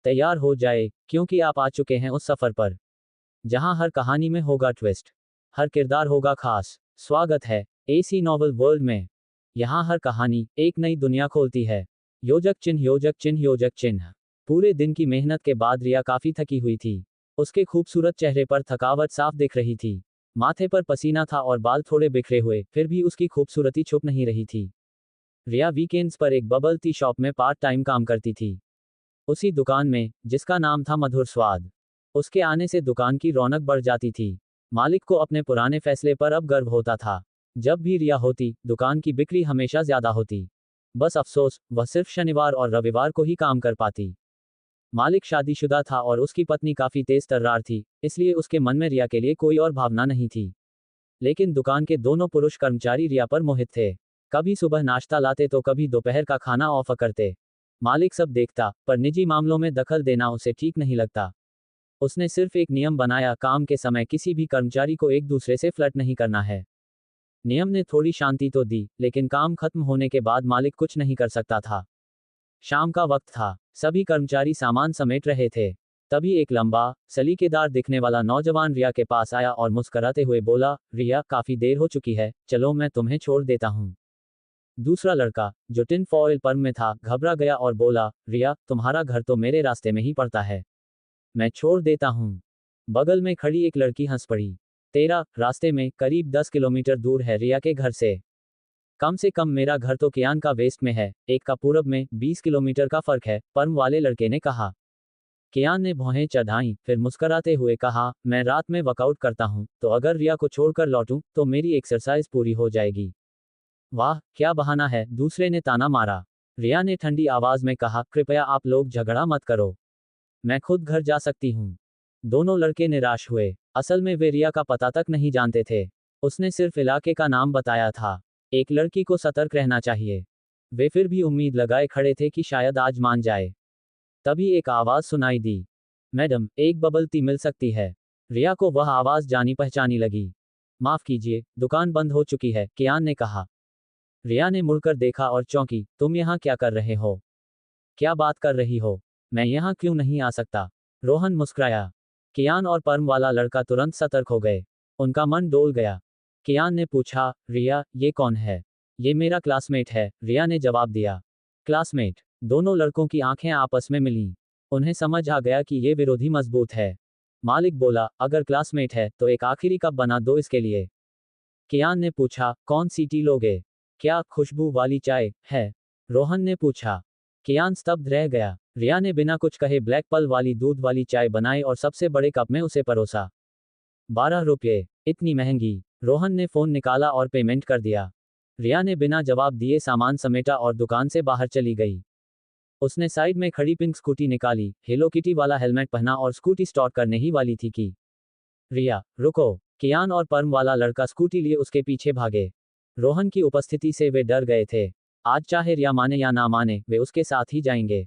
तैयार हो जाए, क्योंकि आप आ चुके हैं उस सफर पर जहां हर कहानी में होगा ट्विस्ट, हर किरदार होगा खास। स्वागत है एसी नॉवल वर्ल्ड में। यहाँ हर कहानी एक नई दुनिया खोलती है। योजक चिन्ह, योजक चिन्ह, योजक चिन्ह। पूरे दिन की मेहनत के बाद रिया काफी थकी हुई थी। उसके खूबसूरत चेहरे पर थकावट साफ दिख रही थी। माथे पर पसीना था और बाल थोड़े बिखरे हुए, फिर भी उसकी खूबसूरती छुप नहीं रही थी। रिया वीकेंड्स पर एक बबल टी शॉप में पार्ट टाइम काम करती थी, उसी दुकान में जिसका नाम था मधुर स्वाद। उसके आने से दुकान की रौनक बढ़ जाती थी। मालिक को अपने पुराने फैसले पर अब गर्व होता था। जब भी रिया होती, दुकान की बिक्री हमेशा ज्यादा होती। बस अफसोस, वह सिर्फ शनिवार और रविवार को ही काम कर पाती। मालिक शादीशुदा था और उसकी पत्नी काफी तेज तर्रार थी, इसलिए उसके मन में रिया के लिए कोई और भावना नहीं थी। लेकिन दुकान के दोनों पुरुष कर्मचारी रिया पर मोहित थे। कभी सुबह नाश्ता लाते तो कभी दोपहर का खाना ऑफर करते। मालिक सब देखता, पर निजी मामलों में दखल देना उसे ठीक नहीं लगता। उसने सिर्फ एक नियम बनाया, काम के समय किसी भी कर्मचारी को एक दूसरे से फ्लर्ट नहीं करना है। नियम ने थोड़ी शांति तो दी, लेकिन काम खत्म होने के बाद मालिक कुछ नहीं कर सकता था। शाम का वक्त था, सभी कर्मचारी सामान समेट रहे थे। तभी एक लंबा, सलीकेदार दिखने वाला नौजवान रिया के पास आया और मुस्कुराते हुए बोला, रिया, काफी देर हो चुकी है, चलो मैं तुम्हें छोड़ देता हूँ। दूसरा लड़का, जो टिन फॉइल फर्म में था, घबरा गया और बोला, रिया, तुम्हारा घर तो मेरे रास्ते में ही पड़ता है, मैं छोड़ देता हूँ। बगल में खड़ी एक लड़की हंस पड़ी। तेरा रास्ते में करीब 10 किलोमीटर दूर है रिया के घर से। कम से कम मेरा घर तो कियान का वेस्ट में है, एक का पूरब में, 20 किलोमीटर का फर्क है, फर्म वाले लड़के ने कहा। कियान ने भौहें चढ़ाईं, फिर मुस्कुराते हुए कहा, मैं रात में वर्कआउट करता हूँ, तो अगर रिया को छोड़कर लौटूं, तो मेरी एक्सरसाइज पूरी हो जाएगी। वाह, क्या बहाना है, दूसरे ने ताना मारा। रिया ने ठंडी आवाज में कहा, कृपया आप लोग झगड़ा मत करो, मैं खुद घर जा सकती हूँ। दोनों लड़के निराश हुए। असल में वे रिया का पता तक नहीं जानते थे। उसने सिर्फ इलाके का नाम बताया था। एक लड़की को सतर्क रहना चाहिए। वे फिर भी उम्मीद लगाए खड़े थे कि शायद आज मान जाए। तभी एक आवाज सुनाई दी, मैडम, एक बबल टी मिल सकती है। रिया को वह आवाज जानी पहचानी लगी। माफ कीजिए, दुकान बंद हो चुकी है, कियान ने कहा। रिया ने मुड़कर देखा और चौंकी, तुम यहाँ क्या कर रहे हो? क्या बात कर रही हो? मैं यहाँ क्यों नहीं आ सकता? रोहन मुस्कुराया। कियान और पर्म वाला लड़का तुरंत सतर्क हो गए। उनका मन डोल गया। कियान ने पूछा, रिया, ये कौन है? ये मेरा क्लासमेट है, रिया ने जवाब दिया। क्लासमेट? दोनों लड़कों की आंखें आपस में मिलीं। उन्हें समझ आ गया कि ये विरोधी मजबूत है। मालिक बोला, अगर क्लासमेट है तो एक आखिरी कप बना दो इसके लिए। कियान ने पूछा, कौन सी टी लोगे? क्या खुशबू वाली चाय है? रोहन ने पूछा। कियान स्तब्ध रह गया। रिया ने बिना कुछ कहे ब्लैक पल वाली दूध वाली चाय बनाई और सबसे बड़े कप में उसे परोसा। 12 रुपये, इतनी महंगी? रोहन ने फोन निकाला और पेमेंट कर दिया। रिया ने बिना जवाब दिए सामान समेटा और दुकान से बाहर चली गई। उसने साइड में खड़ी पिंक स्कूटी निकाली, हेलो किटी वाला हेलमेट पहना और स्कूटी स्टार्ट करने ही वाली थी कि रिया, रुको। कियान और पर्म वाला लड़का स्कूटी लिए उसके पीछे भागे। रोहन की उपस्थिति से वे डर गए थे। आज चाहे रिया माने या ना माने, वे उसके साथ ही जाएंगे।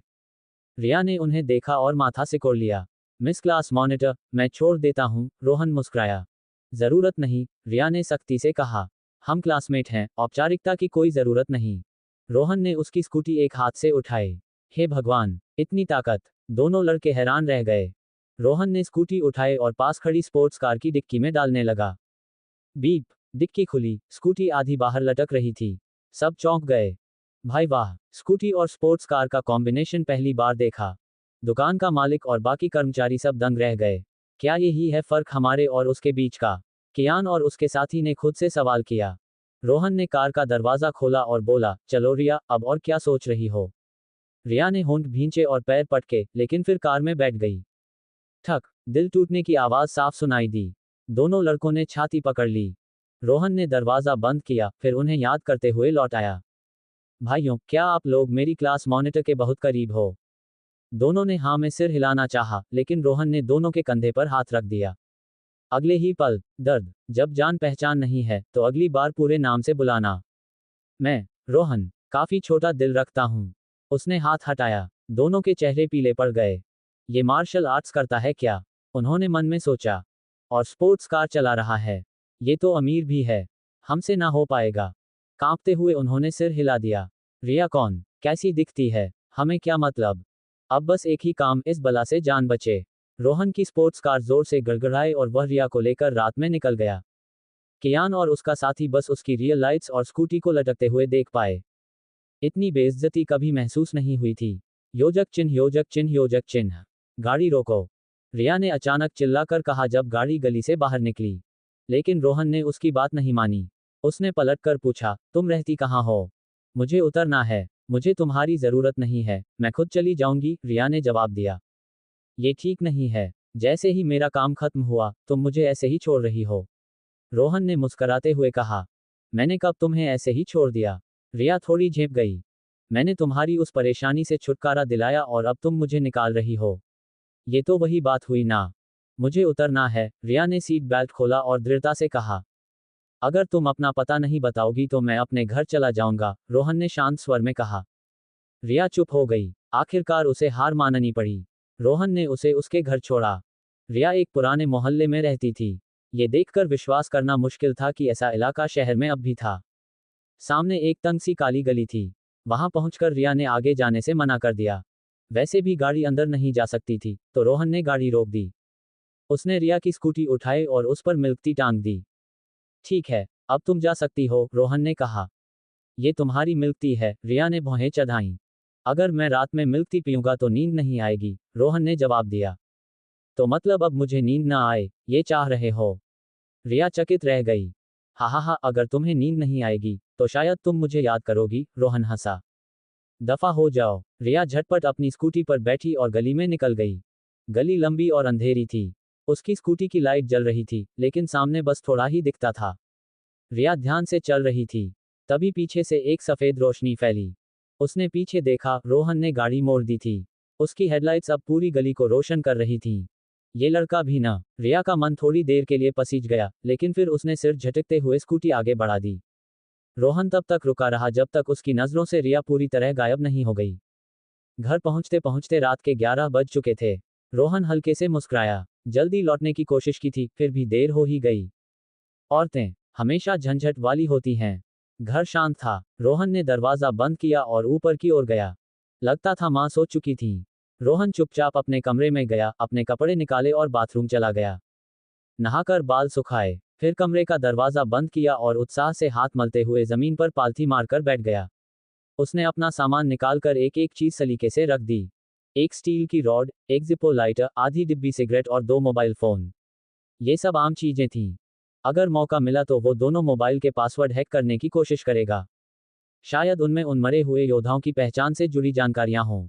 रिया ने उन्हें देखा और माथा सिकोड़ लिया। मिस क्लास मॉनिटर, मैं छोड़ देता हूँ, रोहन मुस्कुराया। जरूरत नहीं, रिया ने सख्ती से कहा। हम क्लासमेट हैं, औपचारिकता की कोई जरूरत नहीं। रोहन ने उसकी स्कूटी एक हाथ से उठाई। हे भगवान, इतनी ताकत! दोनों लड़के हैरान रह गए। रोहन ने स्कूटी उठाए और पास खड़ी स्पोर्ट्स कार की डिक्की में डालने लगा। बीप! डिक्की खुली, स्कूटी आधी बाहर लटक रही थी। सब चौंक गए। भाई वाह, स्कूटी और स्पोर्ट्स कार का कॉम्बिनेशन पहली बार देखा। दुकान का मालिक और बाकी कर्मचारी सब दंग रह गए। क्या यही है फर्क हमारे और उसके बीच का? कियान और उसके साथी ने खुद से सवाल किया। रोहन ने कार का दरवाजा खोला और बोला, चलो रिया, अब और क्या सोच रही हो? रिया ने होंठ भींचे और पैर पटके, लेकिन फिर कार में बैठ गई। ठक, दिल टूटने की आवाज साफ सुनाई दी। दोनों लड़कों ने छाती पकड़ ली। रोहन ने दरवाजा बंद किया, फिर उन्हें याद करते हुए लौट आया। भाइयों, क्या आप लोग मेरी क्लास मॉनिटर के बहुत करीब हो? दोनों ने हाँ में सिर हिलाना चाहा, लेकिन रोहन ने दोनों के कंधे पर हाथ रख दिया। अगले ही पल, दर्द। जब जान पहचान नहीं है, तो अगली बार पूरे नाम से बुलाना। मैं, रोहन, काफी छोटा दिल रखता हूँ। उसने हाथ हटाया। दोनों के चेहरे पीले पड़ गए। ये मार्शल आर्ट्स करता है क्या? उन्होंने मन में सोचा। और स्पोर्ट्स कार चला रहा है। ये तो अमीर भी है। हमसे ना हो पाएगा। कांपते हुए उन्होंने सिर हिला दिया। रिया कौन? कैसी दिखती है? हमें क्या मतलब? अब बस एक ही काम, इस बला से जान बचे। रोहन की स्पोर्ट्स कार जोर से गड़गड़ाई और वह रिया को लेकर रात में निकल गया। कियान और उसका साथी बस उसकी रियल लाइट्स और स्कूटी को लटकते हुए देख पाए। इतनी बेइज्जती कभी महसूस नहीं हुई थी। योजक चिन्ह, योजक चिन्ह, योजक चिन्ह। गाड़ी रोको, रिया ने अचानक चिल्लाकर कहा जब गाड़ी गली से बाहर निकली। लेकिन रोहन ने उसकी बात नहीं मानी। उसने पलटकर पूछा, तुम रहती कहाँ हो? मुझे उतरना है। मुझे तुम्हारी जरूरत नहीं है, मैं खुद चली जाऊंगी, रिया ने जवाब दिया। ये ठीक नहीं है। जैसे ही मेरा काम खत्म हुआ, तुम मुझे ऐसे ही छोड़ रही हो। रोहन ने मुस्कुराते हुए कहा, मैंने कब तुम्हें ऐसे ही छोड़ दिया? रिया थोड़ी झेप गई। मैंने तुम्हारी उस परेशानी से छुटकारा दिलाया और अब तुम मुझे निकाल रही हो। ये तो वही बात हुई ना। मुझे उतरना है, रिया ने सीट बेल्ट खोला और दृढ़ता से कहा। अगर तुम अपना पता नहीं बताओगी तो मैं अपने घर चला जाऊंगा, रोहन ने शांत स्वर में कहा। रिया चुप हो गई। आखिरकार उसे हार माननी पड़ी। रोहन ने उसे उसके घर छोड़ा। रिया एक पुराने मोहल्ले में रहती थी। ये देखकर विश्वास करना मुश्किल था कि ऐसा इलाका शहर में अब भी था। सामने एक तंग सी काली गली थी। वहां पहुंचकर रिया ने आगे जाने से मना कर दिया। वैसे भी गाड़ी अंदर नहीं जा सकती थी, तो रोहन ने गाड़ी रोक दी। उसने रिया की स्कूटी उठाई और उस पर मिल्क टांग दी। ठीक है, अब तुम जा सकती हो, रोहन ने कहा। ये तुम्हारी मिल्क टी है, रिया ने भौहें चढ़ाईं। अगर मैं रात में मिल्क टी पीऊंगा तो नींद नहीं आएगी, रोहन ने जवाब दिया। तो मतलब अब मुझे नींद ना आए, ये चाह रहे हो? रिया चकित रह गई। हा, अगर तुम्हें नींद नहीं आएगी तो शायद तुम मुझे याद करोगी, रोहन हंसा। दफा हो जाओ, रिया झटपट अपनी स्कूटी पर बैठी और गली में निकल गई। गली लंबी और अंधेरी थी। उसकी स्कूटी की लाइट जल रही थी, लेकिन सामने बस थोड़ा ही दिखता था। रिया ध्यान से चल रही थी। तभी पीछे से एक सफेद रोशनी फैली। उसने पीछे देखा, रोहन ने गाड़ी मोड़ दी थी। उसकी हेडलाइट्स अब पूरी गली को रोशन कर रही थीं। ये लड़का भी ना। रिया का मन थोड़ी देर के लिए पसीज गया, लेकिन फिर उसने सिर झटकते हुए स्कूटी आगे बढ़ा दी। रोहन तब तक रुका रहा जब तक उसकी नजरों से रिया पूरी तरह गायब नहीं हो गई। घर पहुंचते पहुंचते रात के 11 बज चुके थे। रोहन हल्के से मुस्कुराया। जल्दी लौटने की कोशिश की थी, फिर भी देर हो ही गई। औरतें हमेशा झंझट वाली होती हैं। घर शांत था। रोहन ने दरवाजा बंद किया और ऊपर की ओर गया। लगता था मां सो चुकी थी। रोहन चुपचाप अपने कमरे में गया, अपने कपड़े निकाले और बाथरूम चला गया। नहाकर बाल सुखाए, फिर कमरे का दरवाजा बंद किया और उत्साह से हाथ मलते हुए जमीन पर पालथी मारकर बैठ गया। उसने अपना सामान निकालकर एक एक चीज सलीके से रख दी। एक स्टील की रॉड, एक जिप्पो लाइटर, आधी डिब्बी सिगरेट और 2 मोबाइल फोन। ये सब आम चीजें थीं। अगर मौका मिला तो वो दोनों मोबाइल के पासवर्ड हैक करने की कोशिश करेगा। शायद उनमें उन मरे हुए योद्धाओं की पहचान से जुड़ी जानकारियां हों।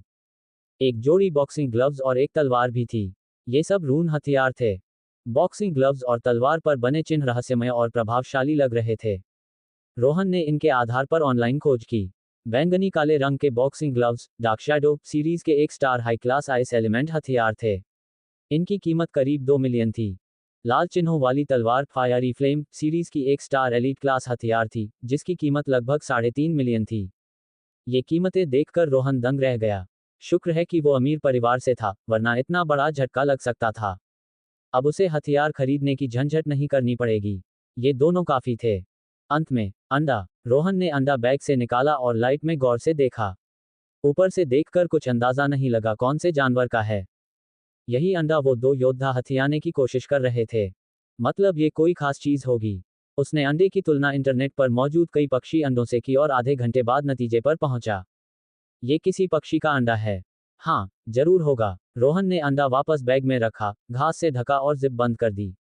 एक जोड़ी बॉक्सिंग ग्लव्स और एक तलवार भी थी। ये सब रून हथियार थे। बॉक्सिंग ग्लव्स और तलवार पर बने चिन्ह रहस्यमय और प्रभावशाली लग रहे थे। रोहन ने इनके आधार पर ऑनलाइन खोज की। बैंगनी काले रंग के boxing gloves dark shadow series के एक star high class ice element हथियार थे। इनकी कीमत करीब 2 मिलियन थी। लाल चिन्हों वाली तलवार फायरी फ्लेम सीरीज की एक स्टार एलीट क्लास हथियार थी, जिसकी कीमत लगभग 3.5 मिलियन थी। ये कीमतें देखकर रोहन दंग रह गया। शुक्र है कि वो अमीर परिवार से था, वरना इतना बड़ा झटका लग सकता था। अब उसे हथियार खरीदने की झंझट नहीं करनी पड़ेगी। ये दोनों काफी थे। अंत में अंडा। रोहन ने अंडा बैग से निकाला और लाइट में गौर से देखा। ऊपर से देखकर कुछ अंदाजा नहीं लगा कौन से जानवर का है। यही अंडा वो 2 योद्धा हथियाने की कोशिश कर रहे थे। मतलब ये कोई खास चीज होगी। उसने अंडे की तुलना इंटरनेट पर मौजूद कई पक्षी अंडों से की और आधे घंटे बाद नतीजे पर पहुंचा। ये किसी पक्षी का अंडा है। हाँ, जरूर होगा। रोहन ने अंडा वापस बैग में रखा, घास से ढका और जिप बंद कर दी।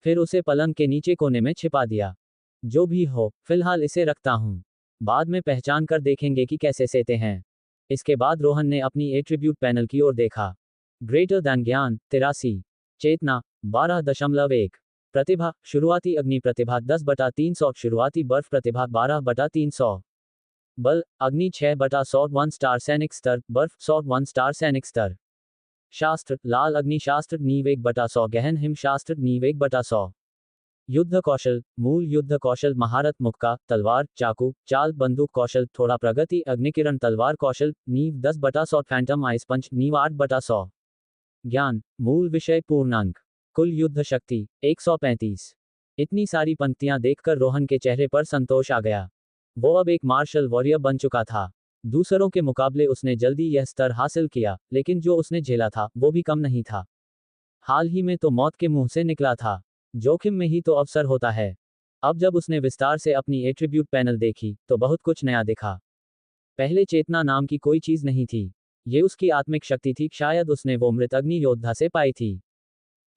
फिर उसे पलंग के नीचे कोने में छिपा दिया। जो भी हो, फिलहाल इसे रखता हूं। बाद में पहचान कर देखेंगे कि कैसे सेते हैं। इसके बाद रोहन ने अपनी एट्रीब्यूट पैनल की ओर देखा। ग्रेटर दैन ज्ञान 83, चेतना 12.1, प्रतिभा शुरुआती अग्नि प्रतिभा 10/300, शुरुआती बर्फ प्रतिभा 12/300, बल अग्नि 6/100, 1 स्टार सैनिक स्तर, बर्फ 100, 1 स्टार सैनिक स्तर। शास्त्र लाल अग्नि शास्त्र नीव 1/100, गहन हिम शास्त्र नीव 1/100। युद्ध कौशल मूल युद्ध कौशल महारत मुक्का तलवार चाकू चाल बंदूक कौशल थोड़ा प्रगति अग्निकिरण तलवार कौशल नीव 10/100, फैंटम आइस पंच नीव 8/100। ज्ञान मूल विषय पूर्णांक कुल युद्ध शक्ति 135। इतनी सारी पंक्तियां देखकर रोहन के चेहरे पर संतोष आ गया। वो अब एक मार्शल वॉरियर बन चुका था। दूसरों के मुकाबले उसने जल्दी यह स्तर हासिल किया, लेकिन जो उसने झेला था वो भी कम नहीं था। हाल ही में तो मौत के मुंह से निकला था। जोखिम में ही तो अवसर होता है। अब जब उसने विस्तार से अपनी एट्रीब्यूट पैनल देखी तो बहुत कुछ नया दिखा। पहले चेतना नाम की कोई चीज नहीं थी। ये उसकी आत्मिक शक्ति थी, शायद उसने वो मृत अग्नि योद्धा से पाई थी।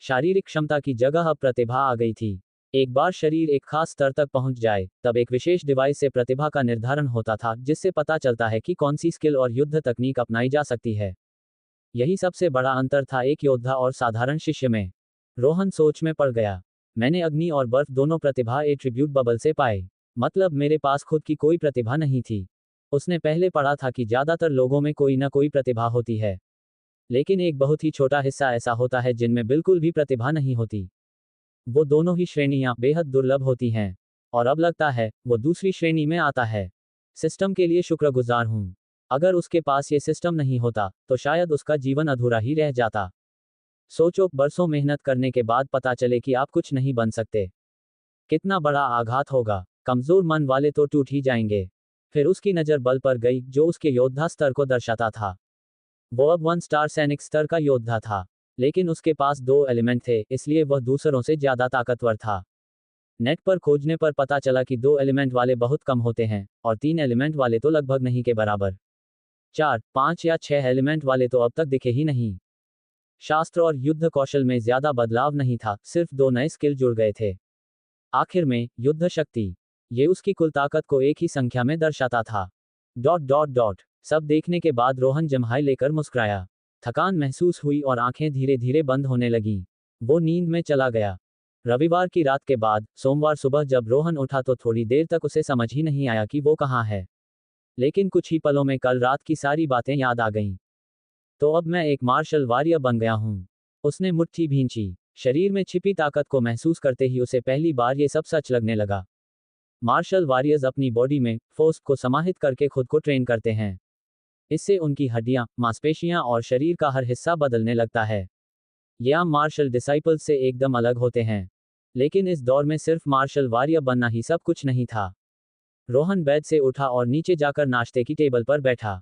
शारीरिक क्षमता की जगह अब प्रतिभा आ गई थी। एक बार शरीर एक खास स्तर तक पहुंच जाए, तब एक विशेष डिवाइस से प्रतिभा का निर्धारण होता था, जिससे पता चलता है कि कौन सी स्किल और युद्ध तकनीक अपनाई जा सकती है। यही सबसे बड़ा अंतर था एक योद्धा और साधारण शिष्य में। रोहन सोच में पड़ गया। मैंने अग्नि और बर्फ दोनों प्रतिभा एट्रीब्यूट बबल से पाए, मतलब मेरे पास खुद की कोई प्रतिभा नहीं थी। उसने पहले पढ़ा था कि ज्यादातर लोगों में कोई ना कोई प्रतिभा होती है, लेकिन एक बहुत ही छोटा हिस्सा ऐसा होता है जिनमें बिल्कुल भी प्रतिभा नहीं होती। वो दोनों ही श्रेणियां बेहद दुर्लभ होती हैं, और अब लगता है वो दूसरी श्रेणी में आता है। सिस्टम के लिए शुक्रगुजार हूं। अगर उसके पास ये सिस्टम नहीं होता तो शायद उसका जीवन अधूरा ही रह जाता। सोचो, बरसों मेहनत करने के बाद पता चले कि आप कुछ नहीं बन सकते। कितना बड़ा आघात होगा। कमजोर मन वाले तो टूट ही जाएंगे। फिर उसकी नजर बल पर गई, जो उसके योद्धा स्तर को दर्शाता था। वो अब 1 स्टार सैनिक स्तर का योद्धा था, लेकिन उसके पास 2 एलिमेंट थे, इसलिए वह दूसरों से ज्यादा ताकतवर था। नेट पर खोजने पर पता चला कि 2 एलिमेंट वाले बहुत कम होते हैं, और 3 एलिमेंट वाले तो लगभग नहीं के बराबर। 4, 5 या 6 एलिमेंट वाले तो अब तक दिखे ही नहीं। शास्त्र और युद्ध कौशल में ज्यादा बदलाव नहीं था, सिर्फ 2 नए स्किल जुड़ गए थे। आखिर में युद्ध शक्ति, ये उसकी कुल ताकत को एक ही संख्या में दर्शाता था। Dot dot dot. सब देखने के बाद रोहन जम्हाई लेकर मुस्कुराया। थकान महसूस हुई और आंखें धीरे धीरे बंद होने लगीं। वो नींद में चला गया। रविवार की रात के बाद सोमवार सुबह जब रोहन उठा तो थोड़ी देर तक उसे समझ ही नहीं आया कि वो कहाँ है। लेकिन कुछ ही पलों में कल रात की सारी बातें याद आ गईं। तो अब मैं एक मार्शल वारियर बन गया हूँ। उसने मुट्ठी भींची। शरीर में छिपी ताकत को महसूस करते ही उसे पहली बार ये सब सच लगने लगा। मार्शल वारियर्स अपनी बॉडी में फोर्स को समाहित करके खुद को ट्रेन करते हैं। इससे उनकी हड्डियां, मांसपेशियां और शरीर का हर हिस्सा बदलने लगता है। ये आम मार्शल डिसाइपल्स से एकदम अलग होते हैं। लेकिन इस दौर में सिर्फ मार्शल वारियर बनना ही सब कुछ नहीं था। रोहन बेड से उठा और नीचे जाकर नाश्ते की टेबल पर बैठा।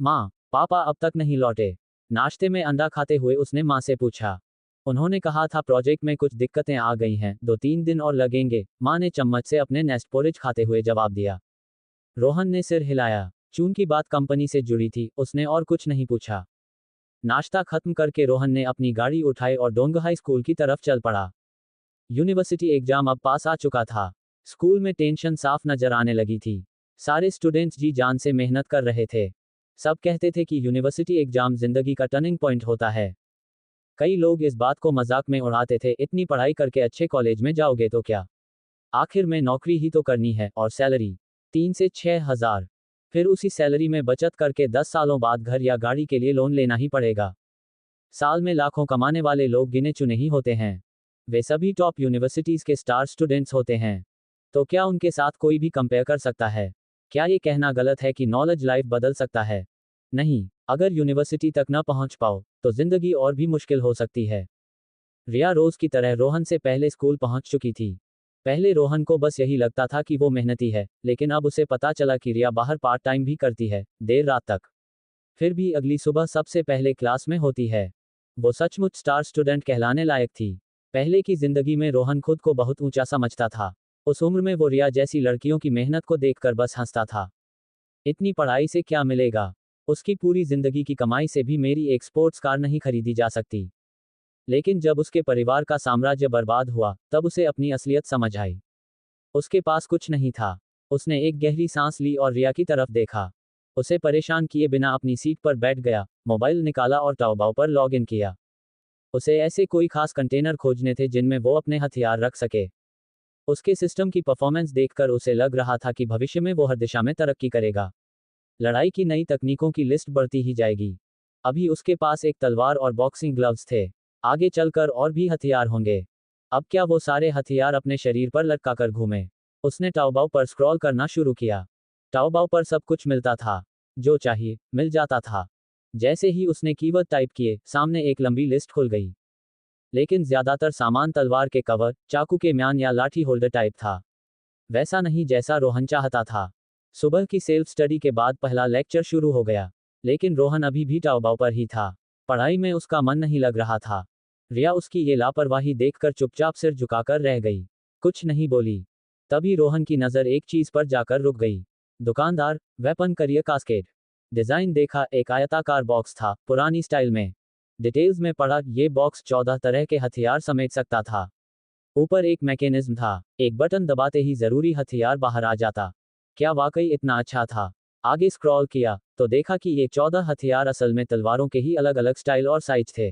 माँ, पापा अब तक नहीं लौटे। नाश्ते में अंडा खाते हुए उसने माँ से पूछा। उन्होंने कहा था प्रोजेक्ट में कुछ दिक्कतें आ गई हैं, 2-3 दिन और लगेंगे, माँ ने चम्मच से अपने नेस्ट पोरिज खाते हुए जवाब दिया। रोहन ने सिर हिलाया। चूंकि बात कंपनी से जुड़ी थी, उसने और कुछ नहीं पूछा। नाश्ता खत्म करके रोहन ने अपनी गाड़ी उठाई और डोंगहाई स्कूल की तरफ चल पड़ा। यूनिवर्सिटी एग्जाम अब पास आ चुका था। स्कूल में टेंशन साफ नजर आने लगी थी। सारे स्टूडेंट्स जी जान से मेहनत कर रहे थे। सब कहते थे कि यूनिवर्सिटी एग्जाम जिंदगी का टर्निंग पॉइंट होता है। कई लोग इस बात को मजाक में उड़ाते थे, इतनी पढ़ाई करके अच्छे कॉलेज में जाओगे तो क्या, आखिर में नौकरी ही तो करनी है, और सैलरी 3 से 6 हजार। फिर उसी सैलरी में बचत करके 10 सालों बाद घर या गाड़ी के लिए लोन लेना ही पड़ेगा। साल में लाखों कमाने वाले लोग गिने चुने ही होते हैं। वे सभी टॉप यूनिवर्सिटीज के स्टार स्टूडेंट्स होते हैं। तो क्या उनके साथ कोई भी कंपेयर कर सकता है? क्या ये कहना गलत है कि नॉलेज लाइफ बदल सकता है? नहीं, अगर यूनिवर्सिटी तक न पहुंच पाओ तो जिंदगी और भी मुश्किल हो सकती है। रिया रोज की तरह रोहन से पहले स्कूल पहुंच चुकी थी। पहले रोहन को बस यही लगता था कि वो मेहनती है, लेकिन अब उसे पता चला कि रिया बाहर पार्ट टाइम भी करती है, देर रात तक। फिर भी अगली सुबह सबसे पहले क्लास में होती है। वो सचमुच स्टार स्टूडेंट कहलाने लायक थी। पहले की जिंदगी में रोहन खुद को बहुत ऊंचा समझता था। उस उम्र में वो रिया जैसी लड़कियों की मेहनत को देखकर बस हंसता था। इतनी पढ़ाई से क्या मिलेगा? उसकी पूरी जिंदगी की कमाई से भी मेरी एक स्पोर्ट्स कार नहीं खरीदी जा सकती। लेकिन जब उसके परिवार का साम्राज्य बर्बाद हुआ, तब उसे अपनी असलियत समझ आई। उसके पास कुछ नहीं था। उसने एक गहरी सांस ली और रिया की तरफ देखा। उसे परेशान किए बिना अपनी सीट पर बैठ गया, मोबाइल निकाला और ताओबाओ पर लॉग इन किया। उसे ऐसे कोई खास कंटेनर खोजने थे जिनमें वो अपने हथियार रख सके। उसके सिस्टम की परफॉर्मेंस देखकर उसे लग रहा था कि भविष्य में वो हर दिशा में तरक्की करेगा। लड़ाई की नई तकनीकों की लिस्ट बढ़ती ही जाएगी। अभी उसके पास एक तलवार और बॉक्सिंग ग्लव्स थे। आगे चलकर और भी हथियार होंगे। अब क्या वो सारे हथियार अपने शरीर पर लटकाकर घूमे? उसने ताओबाओ पर स्क्रॉल करना शुरू किया। ताओबाओ पर सब कुछ मिलता था। जो चाहिए, मिल जाता था। जैसे ही उसने कीवर्ड टाइप किए, सामने एक लंबी लिस्ट खुल गई। लेकिन ज्यादातर सामान तलवार के कवर, चाकू के म्यान या लाठी होल्डर टाइप था। वैसा नहीं जैसा रोहन चाहता था। सुबह की सेल्फ स्टडी के बाद पहला लेक्चर शुरू हो गया, लेकिन रोहन अभी भी टावबाव पर ही था। पढ़ाई में उसका मन नहीं लग रहा था। रिया उसकी ये लापरवाही देखकर चुपचाप सिर झुकाकर रह गई, कुछ नहीं बोली। तभी रोहन की नज़र एक चीज पर जाकर रुक गई। दुकानदार, वेपन करियर कास्केट। डिजाइन देखा, एक आयताकार बॉक्स था, पुरानी स्टाइल में। डिटेल्स में पढ़ा, ये बॉक्स 14 तरह के हथियार समेट सकता था। ऊपर एक मैकेनिज्म था, एक बटन दबाते ही जरूरी हथियार बाहर आ जाता। क्या वाकई इतना अच्छा था? आगे स्क्रॉल किया तो देखा कि ये 14 हथियार असल में तलवारों के ही अलग अलग स्टाइल और साइज थे।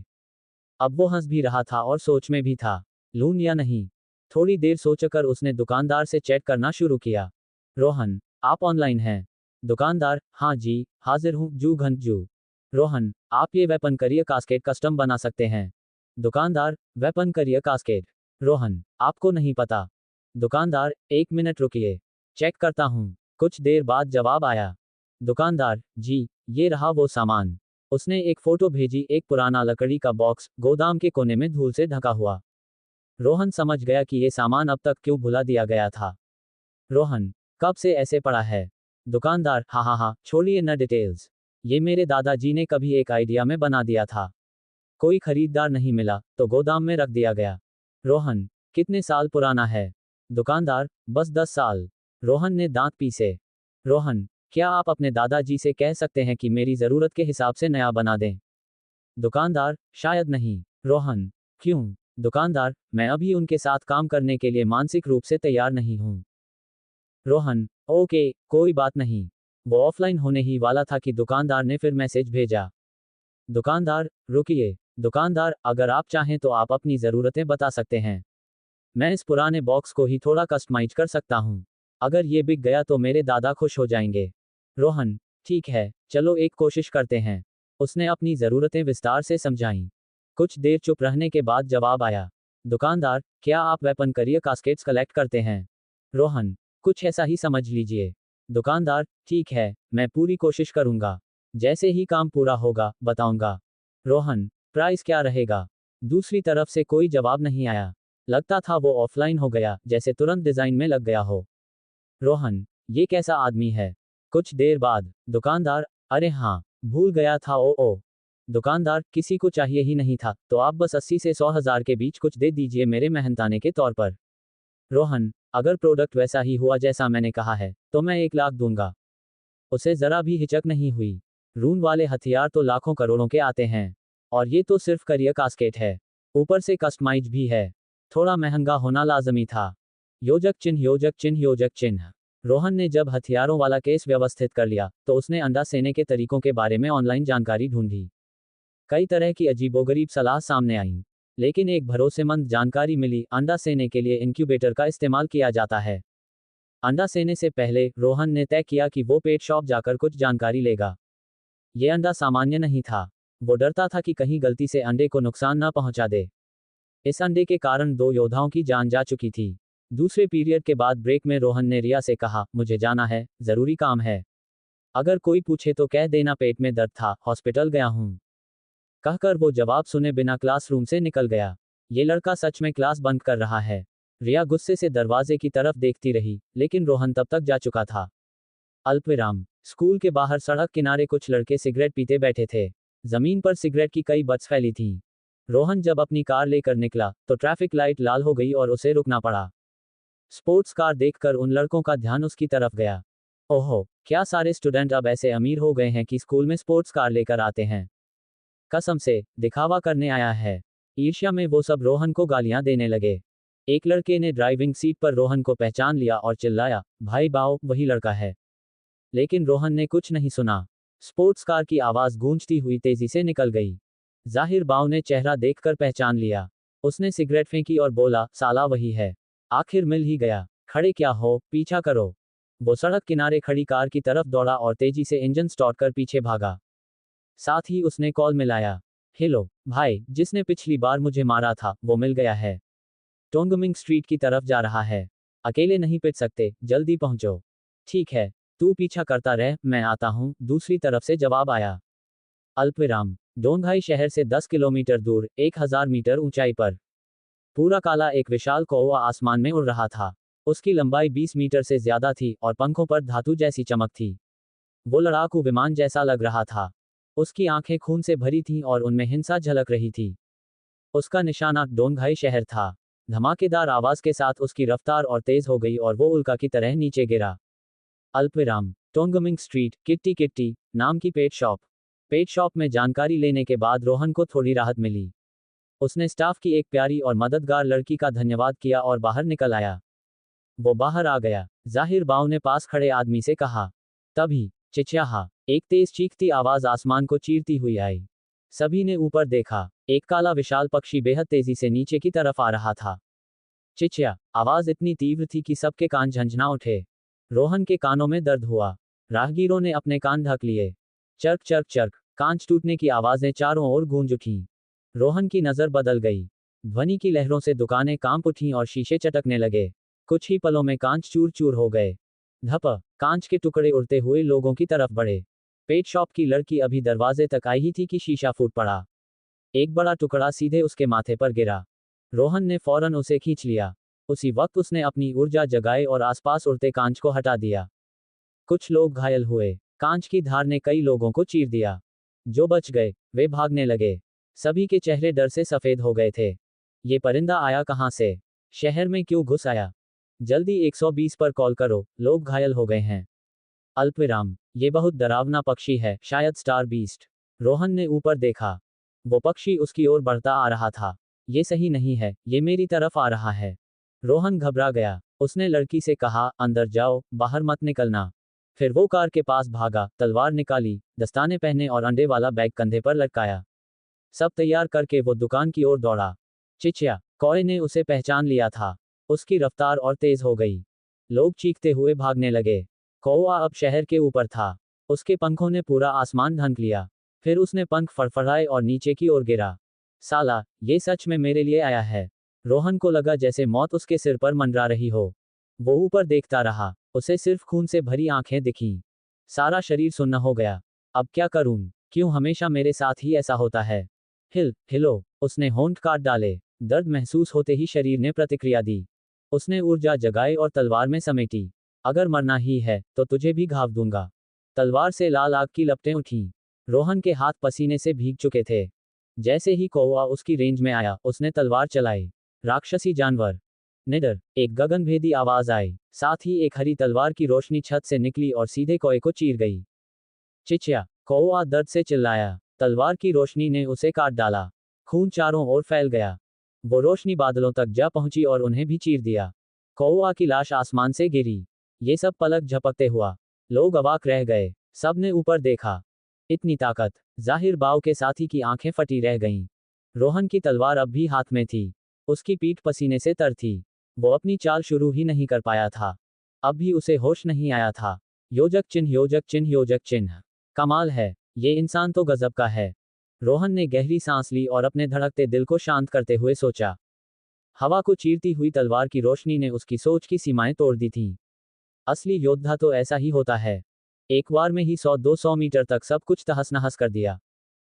अब वो हंस भी रहा था और सोच में भी था, लूं या नहीं। थोड़ी देर सोचकर उसने दुकानदार से चैट करना शुरू किया। रोहन, आप ऑनलाइन हैं? दुकानदार, हाँ जी, हाजिर हूँ जू घंट जू। रोहन, आप ये वेपन करियर कास्केट कस्टम बना सकते हैं। दुकानदार, वेपन करियर कास्केट। रोहन, आपको नहीं पता। दुकानदार, 1 मिनट रुकिए, चेक करता हूँ। कुछ देर बाद जवाब आया। दुकानदार, जी, ये रहा वो सामान। उसने एक फोटो भेजी, एक पुराना लकड़ी का बॉक्स, गोदाम के कोने में धूल से ढका हुआ। रोहन समझ गया कि ये सामान अब तक क्यों भुला दिया गया था। रोहन, कब से ऐसे पड़ा है? दुकानदार, हाँ, छोड़िए न डिटेल्स। ये मेरे दादाजी ने कभी एक आइडिया में बना दिया था। कोई खरीदार नहीं मिला तो गोदाम में रख दिया गया। रोहन, कितने साल पुराना है? दुकानदार, बस 10 साल। रोहन ने दांत पीसे। रोहन, क्या आप अपने दादाजी से कह सकते हैं कि मेरी ज़रूरत के हिसाब से नया बना दें? दुकानदार, शायद नहीं। रोहन, क्यों? दुकानदार, मैं अभी उनके साथ काम करने के लिए मानसिक रूप से तैयार नहीं हूं। रोहन, ओके, कोई बात नहीं। वो ऑफलाइन होने ही वाला था कि दुकानदार ने फिर मैसेज भेजा। दुकानदार, रुकिए। दुकानदार, अगर आप चाहें तो आप अपनी ज़रूरतें बता सकते हैं। मैं इस पुराने बॉक्स को ही थोड़ा कस्टमाइज कर सकता हूं। अगर ये बिक गया तो मेरे दादा खुश हो जाएंगे। रोहन, ठीक है, चलो एक कोशिश करते हैं। उसने अपनी ज़रूरतें विस्तार से समझाईं। कुछ देर चुप रहने के बाद जवाब आया। दुकानदार, क्या आप वेपन करियर कास्केट्स कलेक्ट करते हैं? रोहन, कुछ ऐसा ही समझ लीजिए। दुकानदार, ठीक है, मैं पूरी कोशिश करूंगा। जैसे ही काम पूरा होगा, बताऊंगा। रोहन, प्राइस क्या रहेगा? दूसरी तरफ से कोई जवाब नहीं आया। लगता था वो ऑफलाइन हो गया, जैसे तुरंत डिजाइन में लग गया हो। रोहन, ये कैसा आदमी है? कुछ देर बाद, दुकानदार, अरे हाँ, भूल गया था ओ। दुकानदार, किसी को चाहिए ही नहीं था, तो आप बस 80 से 100 हजार के बीच कुछ दे दीजिए मेरे मेहनताने के तौर पर। रोहन, अगर प्रोडक्ट वैसा ही हुआ जैसा मैंने कहा है, तो मैं 1 लाख दूंगा। उसे जरा भी हिचक नहीं हुई। रून वाले हथियार तो लाखों करोड़ों के आते हैं, और ये तो सिर्फ करियर कास्केट है, ऊपर से कस्टमाइज भी है। थोड़ा महंगा होना लाजमी था। योजक चिन्ह, योजक चिन्ह, योजक चिन्ह। रोहन ने जब हथियारों वाला केस व्यवस्थित कर लिया तो उसने अंडा सेने के तरीकों के बारे में ऑनलाइन जानकारी ढूंढी। कई तरह की अजीबोगरीब सलाह सामने आई, लेकिन एक भरोसेमंद जानकारी मिली, अंडा सेने के लिए इंक्यूबेटर का इस्तेमाल किया जाता है। अंडा सेने से पहले रोहन ने तय किया कि वो पेट शॉप जाकर कुछ जानकारी लेगा। ये अंडा सामान्य नहीं था। वो डरता था कि कहीं गलती से अंडे को नुकसान न पहुंचा दे। इस अंडे के कारण 2 योद्धाओं की जान जा चुकी थी। दूसरे पीरियड के बाद ब्रेक में रोहन ने रिया से कहा, मुझे जाना है, जरूरी काम है। अगर कोई पूछे तो कह देना पेट में दर्द था, हॉस्पिटल गया हूं। कहकर वो जवाब सुने बिना क्लासरूम से निकल गया। ये लड़का सच में क्लास बंद कर रहा है। रिया गुस्से से दरवाजे की तरफ देखती रही, लेकिन रोहन तब तक जा चुका था। अल्पविराम, स्कूल के बाहर सड़क किनारे कुछ लड़के सिगरेट पीते बैठे थे। जमीन पर सिगरेट की कई बट्स फैली थीं। रोहन जब अपनी कार लेकर निकला तो ट्रैफिक लाइट लाल हो गई और उसे रुकना पड़ा। स्पोर्ट्स कार देखकर उन लड़कों का ध्यान उसकी तरफ गया। ओहो, क्या सारे स्टूडेंट अब ऐसे अमीर हो गए हैं कि स्कूल में स्पोर्ट्स कार लेकर आते हैं? कसम से, दिखावा करने आया है। ईर्ष्या में वो सब रोहन को गालियां देने लगे। एक लड़के ने ड्राइविंग सीट पर रोहन को पहचान लिया और चिल्लाया, भाई बाओ, वही लड़का है। लेकिन रोहन ने कुछ नहीं सुना। स्पोर्ट्स कार की आवाज गूंजती हुई तेजी से निकल गई। जाहिर बाव ने चेहरा देखकर पहचान लिया। उसने सिगरेट फेंकी और बोला, साला वही है। आखिर मिल ही गया। खड़े क्या हो, पीछा करो। वो सड़क किनारे खड़ी कार की तरफ दौड़ा और तेजी से इंजन स्टार्ट कर पीछे भागा। साथ ही उसने कॉल मिलाया, हेलो भाई, जिसने पिछली बार मुझे मारा था वो मिल गया है। टोंगमिंग स्ट्रीट की तरफ जा रहा है। अकेले नहीं पिट सकते, जल्दी पहुंचो। ठीक है, तू पीछा करता रह, मैं आता हूं, दूसरी तरफ से जवाब आया। अल्पविराम, डोंगहाई शहर से 10 किलोमीटर दूर, 1000 मीटर ऊंचाई पर पूरा काला एक विशाल कौवा आसमान में उड़ रहा था। उसकी लंबाई 20 मीटर से ज्यादा थी और पंखों पर धातु जैसी चमक थी। वो लड़ाकू विमान जैसा लग रहा था। उसकी आंखें खून से भरी थीं और उनमें हिंसा झलक रही थी। उसका निशाना डोंगहाई शहर था। धमाकेदार आवाज के साथ उसकी रफ्तार और तेज हो गई और वो उल्का की तरह नीचे गिरा। अल्पविराम। टोंगमिंग स्ट्रीट, किट्टी किट्टी नाम की पेट शॉप। पेट शॉप में जानकारी लेने के बाद रोहन को थोड़ी राहत मिली। उसने स्टाफ की एक प्यारी और मददगार लड़की का धन्यवाद किया और बाहर निकल आया। वो बाहर आ गया। जाहिर बाव ने पास खड़े आदमी से कहा। तभी चिचियाहा, एक तेज चीखती आवाज आसमान को चीरती हुई आई। सभी ने ऊपर देखा। एक काला विशाल पक्षी बेहद तेजी से नीचे की तरफ आ रहा था। चिचिया, आवाज इतनी तीव्र थी कि सबके कान झंझना उठे। रोहन के कानों में दर्द हुआ। राहगीरों ने अपने कान ढक लिए। चर्क चर्क चर्क, कांच टूटने की आवाजें चारों ओर गूंज उठीं। रोहन की नजर बदल गई। ध्वनि की लहरों से दुकानें कांप उठीं और शीशे चटकने लगे। कुछ ही पलों में कांच चूर चूर हो गए। धप, कांच के टुकड़े उड़ते हुए लोगों की तरफ बढ़े। पेट शॉप की लड़की अभी दरवाजे तक आई ही थी कि शीशा फूट पड़ा। एक बड़ा टुकड़ा सीधे उसके माथे पर गिरा। रोहन ने फौरन उसे खींच लिया। उसी वक्त उसने अपनी ऊर्जा जगाई और आसपास उड़ते कांच को हटा दिया। कुछ लोग घायल हुए। कांच की धार ने कई लोगों को चीर दिया। जो बच गए वे भागने लगे। सभी के चेहरे डर से सफेद हो गए थे। ये परिंदा आया कहां से? शहर में क्यों घुस आया? जल्दी 120 पर कॉल करो, लोग घायल हो गए हैं। अल्पविराम। ये बहुत डरावना पक्षी है, शायद स्टार बीस्ट। रोहन ने ऊपर देखा। वो पक्षी उसकी ओर बढ़ता आ रहा था। ये सही नहीं है, ये मेरी तरफ आ रहा है। रोहन घबरा गया। उसने लड़की से कहा, अंदर जाओ, बाहर मत निकलना। फिर वो कार के पास भागा, तलवार निकाली, दस्ताने पहने और अंडे वाला बैग कंधे पर लटकाया। सब तैयार करके वो दुकान की ओर दौड़ा। चिचिया, कॉय ने उसे पहचान लिया था। उसकी रफ्तार और तेज हो गई। लोग चीखते हुए भागने लगे। कौआ अब शहर के ऊपर था। उसके पंखों ने पूरा आसमान ढंक लिया। फिर उसने पंख फड़फड़ाए और नीचे की ओर गिरा। साला, ये सच में मेरे लिए आया है। रोहन को लगा जैसे मौत उसके सिर पर मंडरा रही हो। वो ऊपर देखता रहा। उसे सिर्फ खून से भरी आंखें दिखीं। सारा शरीर सुन्न हो गया। अब क्या करूं? क्यों हमेशा मेरे साथ ही ऐसा होता है? हिलो। उसने होंठ काट डाले। दर्द महसूस होते ही शरीर ने प्रतिक्रिया दी। उसने ऊर्जा जगाई और तलवार में समेटी। अगर मरना ही है तो तुझे भी घाव दूंगा। तलवार से लाल आग की लपटें उठीं। रोहन के हाथ पसीने से भीग चुके थे। जैसे ही कौवा उसकी रेंज में आया, उसने तलवार चलाई। राक्षसी जानवर। निडर, एक गगनभेदी आवाज आई। साथ ही एक हरी तलवार की रोशनी छत से निकली और सीधे कौए को चीर गई। चिचिया, कौवा दर्द से चिल्लाया। तलवार की रोशनी ने उसे काट डाला। खून चारों ओर फैल गया। वो रोशनी बादलों तक जा पहुंची और उन्हें भी चीर दिया। कौवा की लाश आसमान से गिरी। ये सब पलक झपकते हुआ। लोग अवाक रह गए। सब ने ऊपर देखा। इतनी ताकत! जाहिर बाव के साथी की आंखें फटी रह गईं। रोहन की तलवार अब भी हाथ में थी। उसकी पीठ पसीने से तर थी। वो अपनी चाल शुरू ही नहीं कर पाया था। अब भी उसे होश नहीं आया था। योजक चिन्ह, योजक चिन्ह, योजक चिन्ह। कमाल है, ये इंसान तो गजब का है। रोहन ने गहरी सांस ली और अपने धड़कते दिल को शांत करते हुए सोचा। हवा को चीरती हुई तलवार की रोशनी ने उसकी सोच की सीमाएं तोड़ दी थीं। असली योद्धा तो ऐसा ही होता है। एक बार में ही 100-200 मीटर तक सब कुछ तहस नहस कर दिया।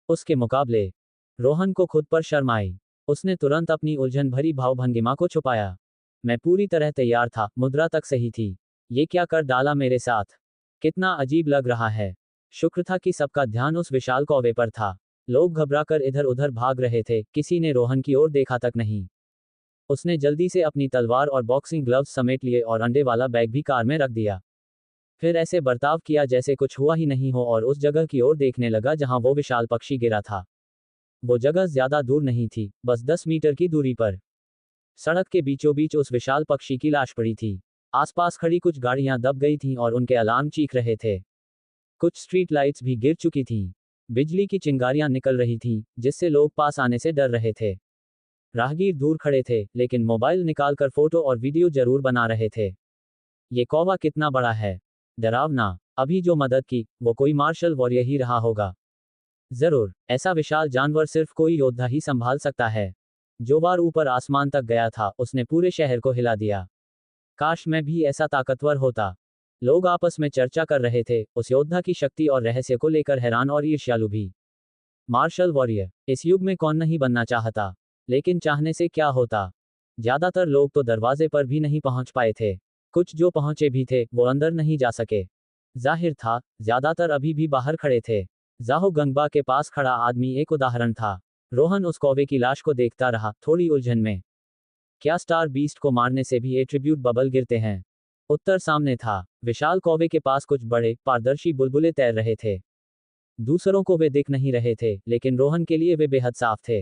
उसके मुकाबले रोहन को खुद पर शर्म आई। उसने तुरंत अपनी उलझन भरी भावभंगिमा को छुपाया। मैं पूरी तरह तैयार था, मुद्रा तक सही थी। ये क्या कर डाला मेरे साथ? कितना अजीब लग रहा है। शुक्र था कि सबका ध्यान उस विशाल कौवे पर था। लोग घबराकर इधर उधर भाग रहे थे, किसी ने रोहन की ओर देखा तक नहीं। उसने जल्दी से अपनी तलवार और बॉक्सिंग ग्लव्स समेट लिए और अंडे वाला बैग भी कार में रख दिया। फिर ऐसे बर्ताव किया जैसे कुछ हुआ ही नहीं हो और उस जगह की ओर देखने लगा जहां वो विशाल पक्षी गिरा था। वो जगह ज्यादा दूर नहीं थी, बस 10 मीटर की दूरी पर। सड़क के बीचों बीच उस विशाल पक्षी की लाश पड़ी थी। आसपास खड़ी कुछ गाड़ियां दब गई थीं और उनके अलार्म चीख रहे थे। कुछ स्ट्रीट लाइट्स भी गिर चुकी थीं। बिजली की चिंगारियां निकल रही थीं, जिससे लोग पास आने से डर रहे थे। राहगीर दूर खड़े थे, लेकिन मोबाइल निकालकर फोटो और वीडियो जरूर बना रहे थे। ये कौवा कितना बड़ा है, डरावना। अभी जो मदद की, वो कोई मार्शल वॉरियर ही रहा होगा। जरूर, ऐसा विशाल जानवर सिर्फ कोई योद्धा ही संभाल सकता है। जो बार ऊपर आसमान तक गया था, उसने पूरे शहर को हिला दिया। काश मैं भी ऐसा ताकतवर होता। लोग आपस में चर्चा कर रहे थे, उस योद्धा की शक्ति और रहस्य को लेकर हैरान और ईर्ष्यालु भी। मार्शल वॉरियर, इस युग में कौन नहीं बनना चाहता? लेकिन चाहने से क्या होता? ज्यादातर लोग तो दरवाजे पर भी नहीं पहुंच पाए थे। कुछ जो पहुंचे भी थे वो अंदर नहीं जा सके। जाहिर था ज्यादातर अभी भी बाहर खड़े थे। जाहो गंगबा के पास खड़ा आदमी एक उदाहरण था। रोहन उस कौवे की लाश को देखता रहा, थोड़ी उलझन में। क्या स्टार बीस्ट को मारने से भी एट्रीब्यूट बबल गिरते हैं? उत्तर सामने था। विशाल कौवे के पास कुछ बड़े पारदर्शी बुलबुले तैर रहे थे। दूसरों को वे दिख नहीं रहे थे, लेकिन रोहन के लिए वे बेहद साफ थे।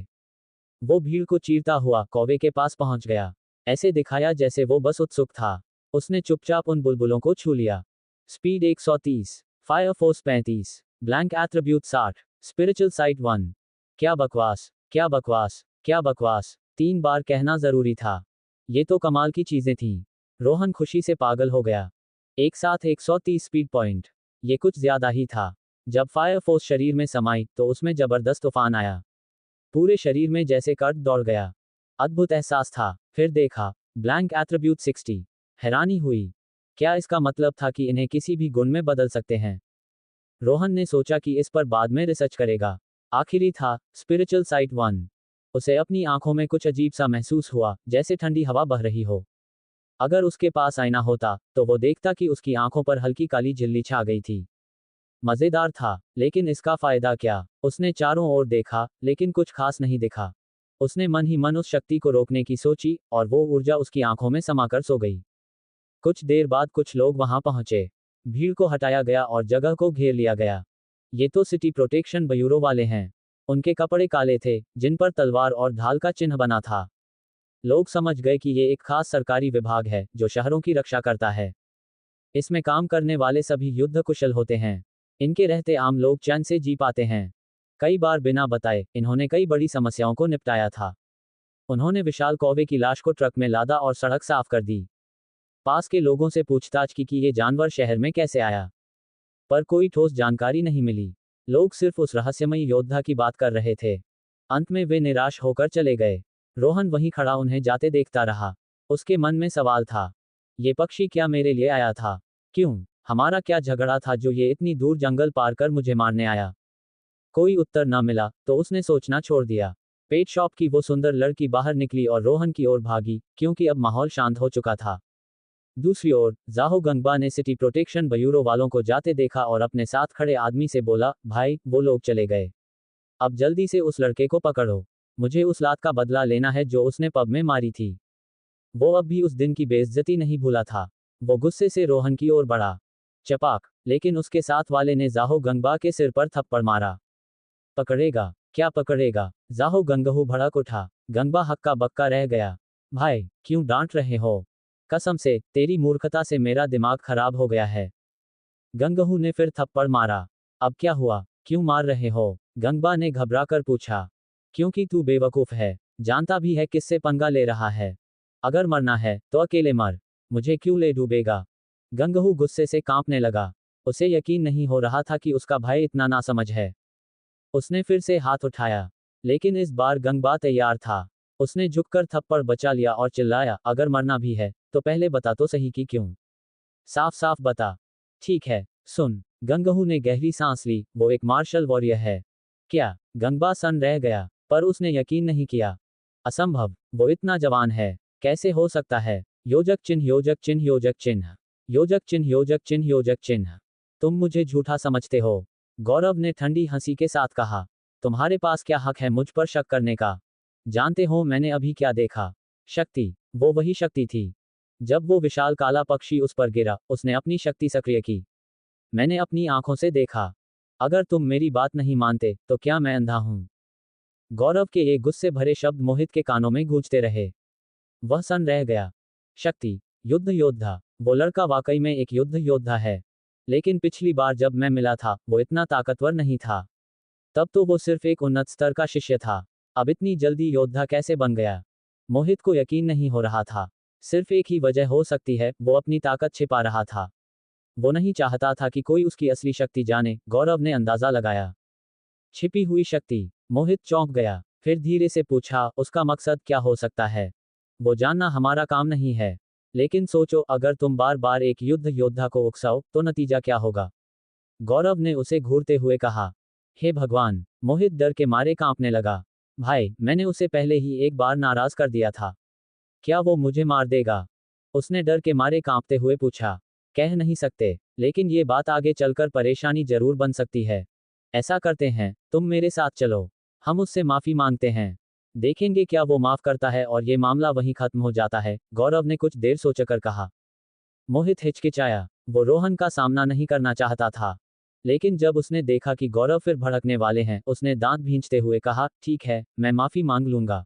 वो भीड़ को चीरता हुआ कौवे के पास पहुंच गया। ऐसे दिखाया जैसे वो बस उत्सुक था। उसने चुपचाप उन बुलबुलों को छू लिया। Speed 130, fire force 35, blank attribute 60, spiritual site 1। क्या बकवास, क्या बकवास, क्या बकवास, 3 बार कहना जरूरी था। ये तो कमाल की चीजें थीं। रोहन खुशी से पागल हो गया। एक साथ 130 स्पीड पॉइंट, ये कुछ ज्यादा ही था। जब फायर फोर्स शरीर में समाई तो उसमें जबरदस्त तूफान आया। पूरे शरीर में जैसे कर्ट दौड़ गया। अद्भुत एहसास था। फिर देखा, ब्लैंक एट्रीब्यूट 60। हैरानी हुई। क्या इसका मतलब था कि इन्हें किसी भी गुण में बदल सकते हैं? रोहन ने सोचा कि इस पर बाद में रिसर्च करेगा। आखिरी था, स्पिरिचुअल साइट 1। उसे अपनी आंखों में कुछ अजीब सा महसूस हुआ, जैसे ठंडी हवा बह रही हो। अगर उसके पास आईना होता तो वो देखता कि उसकी आंखों पर हल्की काली झिल्ली छा गई थी। मजेदार था, लेकिन इसका फायदा क्या? उसने चारों ओर देखा, लेकिन कुछ खास नहीं दिखा। उसने मन ही मन उस शक्ति को रोकने की सोची, और वो ऊर्जा उसकी आंखों में समाकर सो गई। कुछ देर बाद कुछ लोग वहां पहुंचे। भीड़ को हटाया गया और जगह को घेर लिया गया। ये तो सिटी प्रोटेक्शन ब्यूरो वाले हैं। उनके कपड़े काले थे, जिन पर तलवार और ढाल का चिन्ह बना था। लोग समझ गए कि ये एक खास सरकारी विभाग है जो शहरों की रक्षा करता है। इसमें काम करने वाले सभी युद्ध कुशल होते हैं। इनके रहते आम लोग चैन से जी पाते हैं। कई बार बिना बताए इन्होंने कई बड़ी समस्याओं को निपटाया था। उन्होंने विशाल कौवे की लाश को ट्रक में लादा और सड़क साफ कर दी। पास के लोगों से पूछताछ की कि ये जानवर शहर में कैसे आया, पर कोई ठोस जानकारी नहीं मिली। लोग सिर्फ उस रहस्यमयी योद्धा की बात कर रहे थे। अंत में वे निराश होकर चले गए। रोहन वहीं खड़ा उन्हें जाते देखता रहा। उसके मन में सवाल था, ये पक्षी क्या मेरे लिए आया था? क्यों? हमारा क्या झगड़ा था जो ये इतनी दूर जंगल पार कर मुझे मारने आया? कोई उत्तर न मिला तो उसने सोचना छोड़ दिया। पेट शॉप की वो सुंदर लड़की बाहर निकली और रोहन की ओर भागी, क्योंकि अब माहौल शांत हो चुका था। दूसरी ओर, जाहो गंगबा ने सिटी प्रोटेक्शन ब्यूरो वालों को जाते देखा और अपने साथ खड़े आदमी से बोला, भाई, वो लोग चले गए। अब जल्दी से उस लड़के को पकड़ो। मुझे उस लात का बदला लेना है जो उसने पब में मारी थी। वो अब भी उस दिन की बेइज्जती नहीं भूला था। वो गुस्से से रोहन की ओर बढ़ा। चपाक, लेकिन उसके साथ वाले ने जाहो गंगबा के सिर पर थप्पड़ मारा। पकड़ेगा? क्या पकड़ेगा? जाहो गंगहू भड़क उठा। गंगबा हक्का बक्का रह गया। भाई, क्यों डांट रहे हो? कसम से, तेरी मूर्खता से मेरा दिमाग खराब हो गया है। गंगहू ने फिर थप्पड़ मारा। अब क्या हुआ? क्यों मार रहे हो? गंगबा ने घबराकर पूछा। क्योंकि तू बेवकूफ है, जानता भी है किससे पंगा ले रहा है। अगर मरना है तो अकेले मर, मुझे क्यों ले डूबेगा? गंगहू गुस्से से कांपने लगा। उसे यकीन नहीं हो रहा था कि उसका भाई इतना नासमझ है। उसने फिर से हाथ उठाया, लेकिन इस बार गंगबा तैयार था। उसने झुककर थप्पड़ बचा लिया और चिल्लाया, अगर मरना भी है तो पहले बता तो सही कि क्यों। साफ साफ बता। ठीक है, सुन। गंगहू ने गहरी सांस ली। वो एक मार्शल वॉरियर है। क्या? गंगबा सन रह गया, पर उसने यकीन नहीं किया। असंभव, वो इतना जवान है। कैसे हो सकता है? योजक चिन्ह, योजक चिन्ह, योजक चिन्ह, योजक चिन्ह, योजक चिन्ह, योजक चिन्ह। तुम मुझे झूठा समझते हो, गौरव ने ठंडी हंसी के साथ कहा। तुम्हारे पास क्या हक है मुझ पर शक करने का? जानते हो मैंने अभी क्या देखा? शक्ति। वो वही शक्ति थी। जब वो विशाल काला पक्षी उस पर गिरा, उसने अपनी शक्ति सक्रिय की। मैंने अपनी आंखों से देखा। अगर तुम मेरी बात नहीं मानते तो क्या मैं अंधा हूं? गौरव के ये गुस्से भरे शब्द मोहित के कानों में गूंजते रहे। वह सन रह गया। शक्ति, युद्ध योद्धा। वो लड़का वाकई में एक युद्ध योद्धा है। लेकिन पिछली बार जब मैं मिला था वो इतना ताकतवर नहीं था। तब तो वो सिर्फ एक उन्नत स्तर का शिष्य था। अब इतनी जल्दी योद्धा कैसे बन गया? मोहित को यकीन नहीं हो रहा था। सिर्फ एक ही वजह हो सकती है, वो अपनी ताकत छिपा रहा था। वो नहीं चाहता था कि कोई उसकी असली शक्ति जाने। गौरव ने अंदाजा लगाया। छिपी हुई शक्ति। मोहित चौंक गया, फिर धीरे से पूछा, उसका मकसद क्या हो सकता है? वो जानना हमारा काम नहीं है। लेकिन सोचो, अगर तुम बार बार एक युद्ध योद्धा को उकसाओ तो नतीजा क्या होगा? गौरव ने उसे घूरते हुए कहा। हे भगवान! मोहित डर के मारे कांपने लगा। भाई, मैंने उसे पहले ही एक बार नाराज कर दिया था। क्या वो मुझे मार देगा? उसने डर के मारे कांपते हुए पूछा। कह नहीं सकते, लेकिन ये बात आगे चलकर परेशानी जरूर बन सकती है। ऐसा करते हैं, तुम मेरे साथ चलो। हम उससे माफी मांगते हैं। देखेंगे क्या वो माफ करता है और ये मामला वहीं खत्म हो जाता है, गौरव ने कुछ देर सोचकर कहा। मोहित हिचकिचाया। वो रोहन का सामना नहीं करना चाहता था। लेकिन जब उसने देखा कि गौरव फिर भड़कने वाले हैं, उसने दांत भींचते हुए कहा, ठीक है, मैं माफी मांग लूंगा।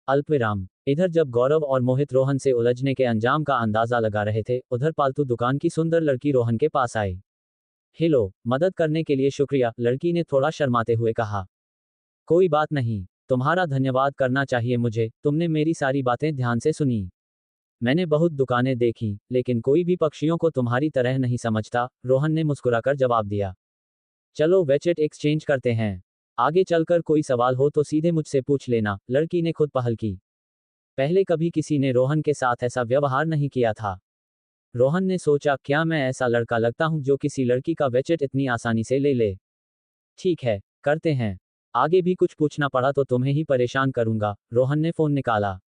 अल्पविराम। इधर जब गौरव और मोहित रोहन से उलझने के अंजाम का अंदाजा लगा रहे थे, उधर पालतू दुकान की सुंदर लड़की रोहन के पास आई। हेलो, मदद करने के लिए शुक्रिया, लड़की ने थोड़ा शर्माते हुए कहा। कोई बात नहीं, तुम्हारा धन्यवाद करना चाहिए मुझे, तुमने मेरी सारी बातें ध्यान से सुनी। मैंने बहुत दुकानें देखी, लेकिन कोई भी पक्षियों को तुम्हारी तरह नहीं समझता, रोहन ने मुस्कुराकर जवाब दिया। चलो वेचेट एक्सचेंज करते हैं। आगे चलकर कोई सवाल हो तो सीधे मुझसे पूछ लेना, लड़की ने खुद पहल की। पहले कभी किसी ने रोहन के साथ ऐसा व्यवहार नहीं किया था। रोहन ने सोचा, क्या मैं ऐसा लड़का लगता हूं जो किसी लड़की का वेचेट इतनी आसानी से ले ले? ठीक है, करते हैं। आगे भी कुछ पूछना पड़ा तो तुम्हें ही परेशान करूंगा, रोहन ने फोन निकाला।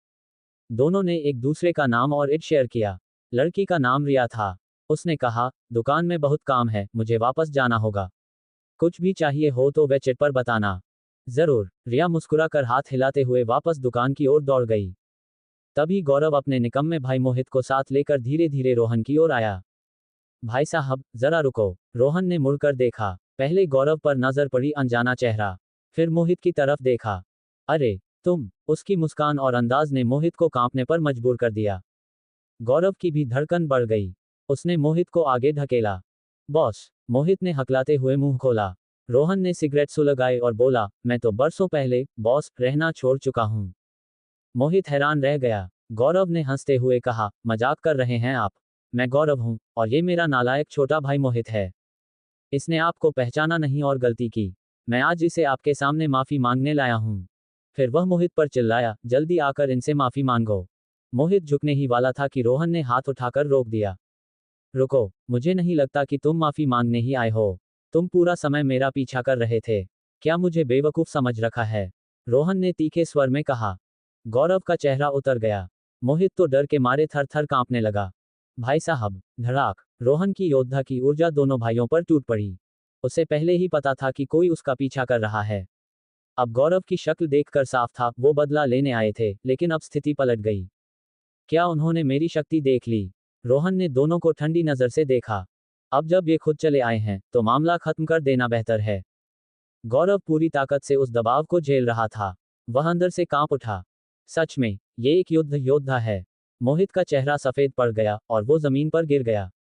दोनों ने एक दूसरे का नाम और एड शेयर किया। लड़की का नाम रिया था। उसने कहा, दुकान में बहुत काम है, मुझे वापस जाना होगा। कुछ भी चाहिए हो तो वेचेट पर बताना। जरूर, रिया मुस्कुराकर हाथ हिलाते हुए वापस दुकान की ओर दौड़ गई। तभी गौरव अपने निकम्मे भाई मोहित को साथ लेकर धीरे धीरे रोहन की ओर आया। भाई साहब, जरा रुको, रोहन ने मुड़कर देखा। पहले गौरव पर नजर पड़ी अनजाना चेहरा, फिर मोहित की तरफ देखा। अरे, तुम, उसकी मुस्कान और अंदाज ने मोहित को कांपने पर मजबूर कर दिया। गौरव की भी धड़कन बढ़ गई। उसने मोहित को आगे ढकेला। बॉस, मोहित ने हकलाते हुए मुंह खोला। रोहन ने सिगरेट सुलगाई और बोला, मैं तो बरसों पहले, बॉस, रहना छोड़ चुका हूं। मोहित हैरान रह गया। गौरव ने हंसते हुए कहा, मजाक कर रहे हैं आप? मैं गौरव हूं, और ये मेरा नालायक छोटा भाई मोहित है। इसने आपको पहचाना नहीं और गलती की। मैं आज इसे आपके सामने माफी मांगने लाया हूं। फिर वह मोहित पर चिल्लाया, जल्दी आकर इनसे माफी मांगो। मोहित झुकने ही वाला था कि रोहन ने हाथ उठाकर रोक दिया। रुको, मुझे नहीं लगता कि तुम माफी मांगने ही आए हो। तुम पूरा समय मेरा पीछा कर रहे थे। क्या मुझे बेवकूफ समझ रखा है? रोहन ने तीखे स्वर में कहा। गौरव का चेहरा उतर गया। मोहित तो डर के मारे थर थर कांपने लगा। भाई साहब, धड़ाक, रोहन की योद्धा की ऊर्जा दोनों भाइयों पर टूट पड़ी। उसे पहले ही पता था कि कोई उसका पीछा कर रहा है। अब गौरव की शक्ल देखकर साफ था, वो बदला लेने आए थे, लेकिन अब स्थिति पलट गई। क्या उन्होंने मेरी शक्ति देख ली? रोहन ने दोनों को ठंडी नजर से देखा। अब जब ये खुद चले आए हैं, तो मामला खत्म कर देना बेहतर है। गौरव पूरी ताकत से उस दबाव को झेल रहा था। वह अंदर से कांप उठा। सच में, ये एक युद्ध योद्धा है। मोहित का चेहरा सफेद पड़ गया और वो जमीन पर गिर गया।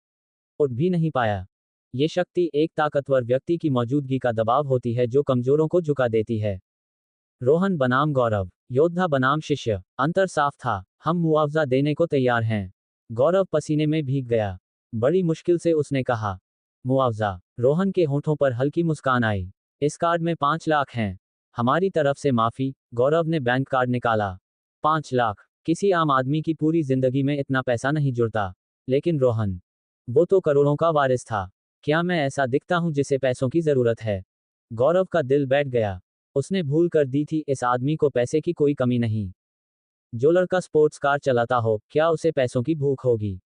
उठ भी नहीं पाया। ये शक्ति एक ताकतवर व्यक्ति की मौजूदगी का दबाव होती है जो कमजोरों को झुका देती है। रोहन बनाम गौरव, योद्धा बनाम शिष्य, अंतर साफ था। हम मुआवजा देने को तैयार हैं। गौरव पसीने में भीग गया। बड़ी मुश्किल से उसने कहा, मुआवजा। रोहन के होठों पर हल्की मुस्कान आई। इस कार्ड में 5 लाख हैं। हमारी तरफ से माफी। गौरव ने बैंक कार्ड निकाला। 5 लाख, किसी आम आदमी की पूरी जिंदगी में इतना पैसा नहीं जुड़ता। लेकिन रोहन, वो तो करोड़ों का वारिस था। क्या मैं ऐसा दिखता हूं जिसे पैसों की जरूरत है? गौरव का दिल बैठ गया। उसने भूल कर दी थी, इस आदमी को पैसे की कोई कमी नहीं। जो लड़का स्पोर्ट्स कार चलाता हो, क्या उसे पैसों की भूख होगी?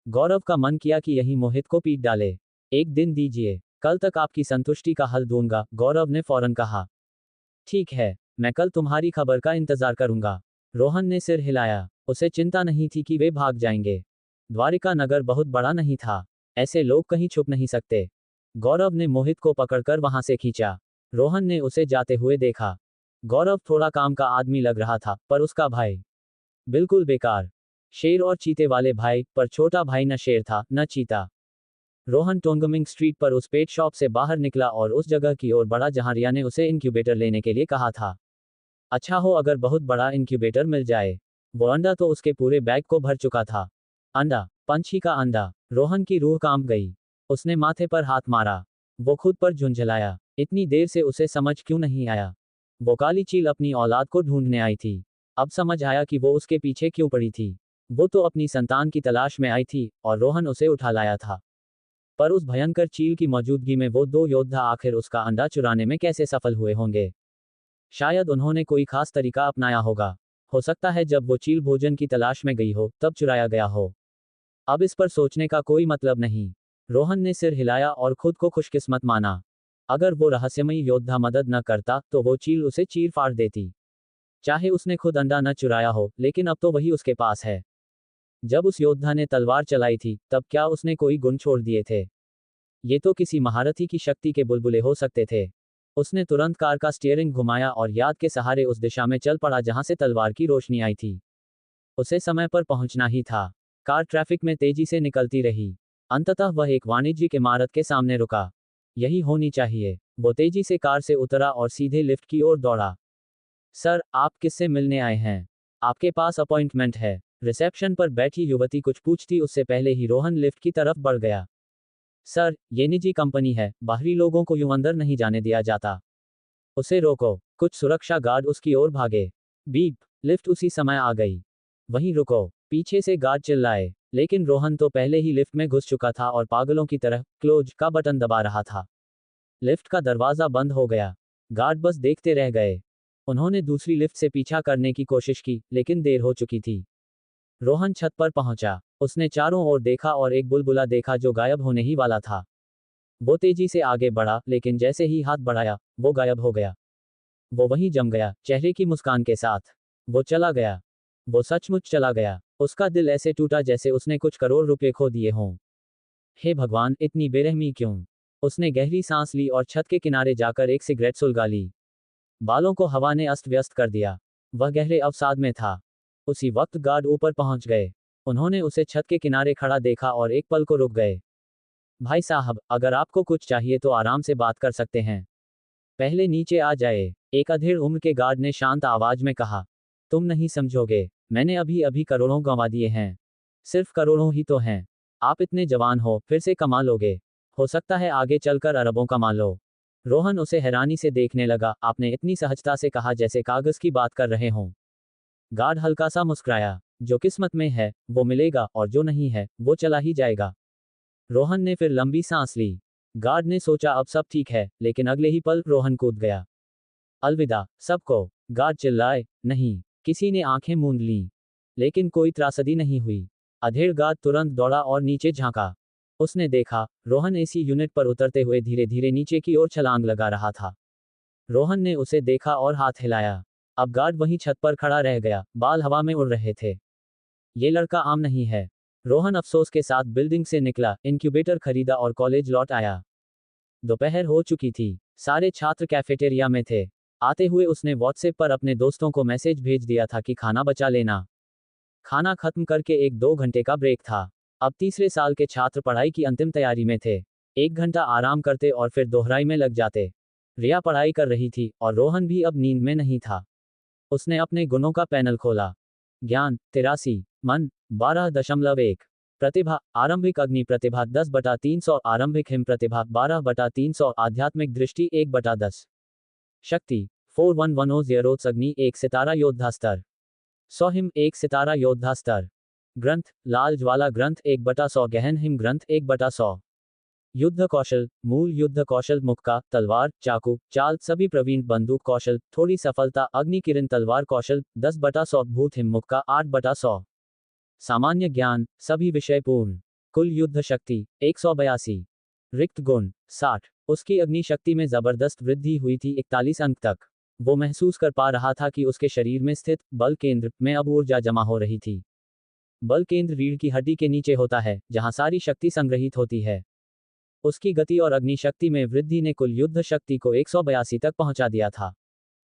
गौरव का मन किया कि यही मोहित को पीट डाले। एक दिन दीजिए, कल तक आपकी संतुष्टि का हल दूंगा, गौरव ने फौरन कहा। ठीक है, मैं कल तुम्हारी खबर का इंतजार करूंगा। रोहन ने सिर हिलाया। उसे चिंता नहीं थी कि वे भाग जाएंगे। द्वारिका नगर बहुत बड़ा नहीं था। ऐसे लोग कहीं छुप नहीं सकते। गौरव ने मोहित को पकड़कर वहां से खींचा। रोहन ने उसे जाते हुए देखा। गौरव थोड़ा काम का आदमी लग रहा था, पर उसका भाई बिल्कुल बेकार। शेर और चीते वाले भाई, पर छोटा भाई न शेर था, न चीता। रोहन टोंगमिंग स्ट्रीट पर उस पेट शॉप से बाहर निकला और उस जगह की ओर बढ़ा जहां रिया ने उसे इंक्यूबेटर लेने के लिए कहा था। अच्छा हो अगर बहुत बड़ा इंक्यूबेटर मिल जाए। वो अंडा तो उसके पूरे बैग को भर चुका था। अंडा, पंछी का अंडा। रोहन की रूह कांप गई। उसने माथे पर हाथ मारा। वो खुद पर झुंझलाया। इतनी देर से उसे समझ क्यों नहीं आया? वो काली चील अपनी औलाद को ढूंढने आई थी। अब समझ आया कि वो उसके पीछे क्यों पड़ी थी। वो तो अपनी संतान की तलाश में आई थी, और रोहन उसे उठा लाया था। पर उस भयंकर चील की मौजूदगी में वो 2 योद्धा आखिर उसका अंडा चुराने में कैसे सफल हुए होंगे? शायद उन्होंने कोई खास तरीका अपनाया होगा। हो सकता है जब वो चील भोजन की तलाश में गई हो तब चुराया गया हो। अब इस पर सोचने का कोई मतलब नहीं। रोहन ने सिर हिलाया और खुद को खुशकिस्मत माना। अगर वो रहस्यमयी योद्धा मदद न करता तो वो चील उसे चीर फाड़ देती। चाहे उसने खुद अंडा न चुराया हो, लेकिन अब तो वही उसके पास है। जब उस योद्धा ने तलवार चलाई थी तब क्या उसने कोई गुण छोड़ दिए थे? ये तो किसी महारथी की शक्ति के बुलबुले हो सकते थे। उसने तुरंत कार का स्टीयरिंग घुमाया और याद के सहारे उस दिशा में चल पड़ा जहां से तलवार की रोशनी आई थी। उसे समय पर पहुंचना ही था। कार ट्रैफिक में तेजी से निकलती रही। अंततः वह एक वाणिज्यिक इमारत के सामने रुका। यही होनी चाहिए। वो तेजी से कार से उतरा और सीधे लिफ्ट की ओर दौड़ा। सर, आप किससे मिलने आए हैं? आपके पास अपॉइंटमेंट है। रिसेप्शन पर बैठी युवती कुछ पूछती उससे पहले ही रोहन लिफ्ट की तरफ बढ़ गया। सर, ये निजी कंपनी है, बाहरी लोगों को यूं अंदर नहीं जाने दिया जाता। उसे रोको। कुछ सुरक्षा गार्ड उसकी ओर भागे। बीप। लिफ्ट उसी समय आ गई। वहीं रुको, पीछे से गार्ड चिल्लाए। लेकिन रोहन तो पहले ही लिफ्ट में घुस चुका था और पागलों की तरह क्लोज का बटन दबा रहा था। लिफ्ट का दरवाजा बंद हो गया। गार्ड बस देखते रह गए। उन्होंने दूसरी लिफ्ट से पीछा करने की कोशिश की, लेकिन देर हो चुकी थी। रोहन छत पर पहुंचा। उसने चारों ओर देखा और एक बुलबुला देखा जो गायब होने ही वाला था। वो तेजी से आगे बढ़ा, लेकिन जैसे ही हाथ बढ़ाया, वो गायब हो गया। वो वहीं जम गया, चेहरे की मुस्कान के साथ। वो चला गया। वो सचमुच चला गया। उसका दिल ऐसे टूटा जैसे उसने कुछ करोड़ रुपए खो दिए हों। हे भगवान, इतनी बेरहमी क्यों? उसने गहरी सांस ली और छत के किनारे जाकर एक सिगरेट सुलगा ली। बालों को हवा ने अस्त व्यस्त कर दिया। वह गहरे अवसाद में था। उसी वक्त गार्ड ऊपर पहुंच गए। उन्होंने उसे छत के किनारे खड़ा देखा और एक पल को रुक गए। भाई साहब, अगर आपको कुछ चाहिए तो आराम से बात कर सकते हैं। पहले नीचे आ जाए, एक अधेड़ उम्र के गार्ड ने शांत आवाज में कहा। तुम नहीं समझोगे, मैंने अभी अभी करोड़ों गंवा दिए हैं। सिर्फ करोड़ों ही तो हैं। आप इतने जवान हो, फिर से कमा लोगे। हो सकता है आगे चलकर अरबों कमा लो। रोहन उसे हैरानी से देखने लगा। आपने इतनी सहजता से कहा जैसे कागज की बात कर रहे हों। गार्ड हल्का सा मुस्कुराया। जो किस्मत में है वो मिलेगा, और जो नहीं है वो चला ही जाएगा। रोहन ने फिर लंबी सांस ली। गार्ड ने सोचा अब सब ठीक है, लेकिन अगले ही पल रोहन कूद गया। अलविदा सबको, गार्ड चिल्लाए। नहीं। किसी ने आंखें मूंद लीं। लेकिन कोई त्रासदी नहीं हुई। अधेड़ गार्ड तुरंत दौड़ा और नीचे झांका। उसने देखा, रोहन एसी यूनिट पर उतरते हुए धीरे धीरे नीचे की ओर छलांग लगा रहा था। रोहन ने उसे देखा और हाथ हिलाया। अब गार्ड वहीं छत पर खड़ा रह गया, बाल हवा में उड़ रहे थे। ये लड़का आम नहीं है। रोहन अफसोस के साथ बिल्डिंग से निकला, इनक्यूबेटर खरीदा और कॉलेज लौट आया। दोपहर हो चुकी थी। सारे छात्र कैफेटेरिया में थे। आते हुए उसने व्हाट्सएप पर अपने दोस्तों को मैसेज भेज दिया था कि खाना बचा लेना। खाना खत्म करके 1-2 घंटे का ब्रेक था। अब तीसरे साल के छात्र पढ़ाई की अंतिम तैयारी में थे। 1 घंटा आराम करते और फिर दोहराई में लग जाते। रिया पढ़ाई कर रही थी और रोहन भी अब नींद में नहीं था। उसने अपने गुणों का पैनल खोला। ज्ञान 83, मन 12.1, प्रतिभा आरंभिक अग्नि प्रतिभा 10/300, आरंभिक हिम प्रतिभा 12/300, आध्यात्मिक दृष्टि 1/10, शक्ति 4110, अग्नि 1 सितारा योद्धा स्तर, 100 हिम 1 सितारा योद्धा स्तर, ग्रंथ लाल ज्वाला ग्रंथ 1/100, गहन हिम ग्रंथ 1/100, युद्ध कौशल मूल युद्ध कौशल, मुक्का तलवार चाकू चाल सभी प्रवीण, बंदूक कौशल थोड़ी सफलता, अग्नि किरण तलवार कौशल 10/100, भूत हिम मुक्का 8/100, सामान्य ज्ञान सभी विषय पूर्ण, कुल युद्ध शक्ति 182, रिक्त गुण 60। उसकी अग्नि शक्ति में जबरदस्त वृद्धि हुई थी 41 अंक तक। वो महसूस कर पा रहा था कि उसके शरीर में स्थित बल केंद्र में अब ऊर्जा जमा हो रही थी। बल केंद्र रीढ़ की हड्डी के नीचे होता है, जहां सारी शक्ति संग्रहित होती है। उसकी गति और अग्नि शक्ति में वृद्धि ने कुल युद्ध शक्ति को 182 तक पहुंचा दिया था।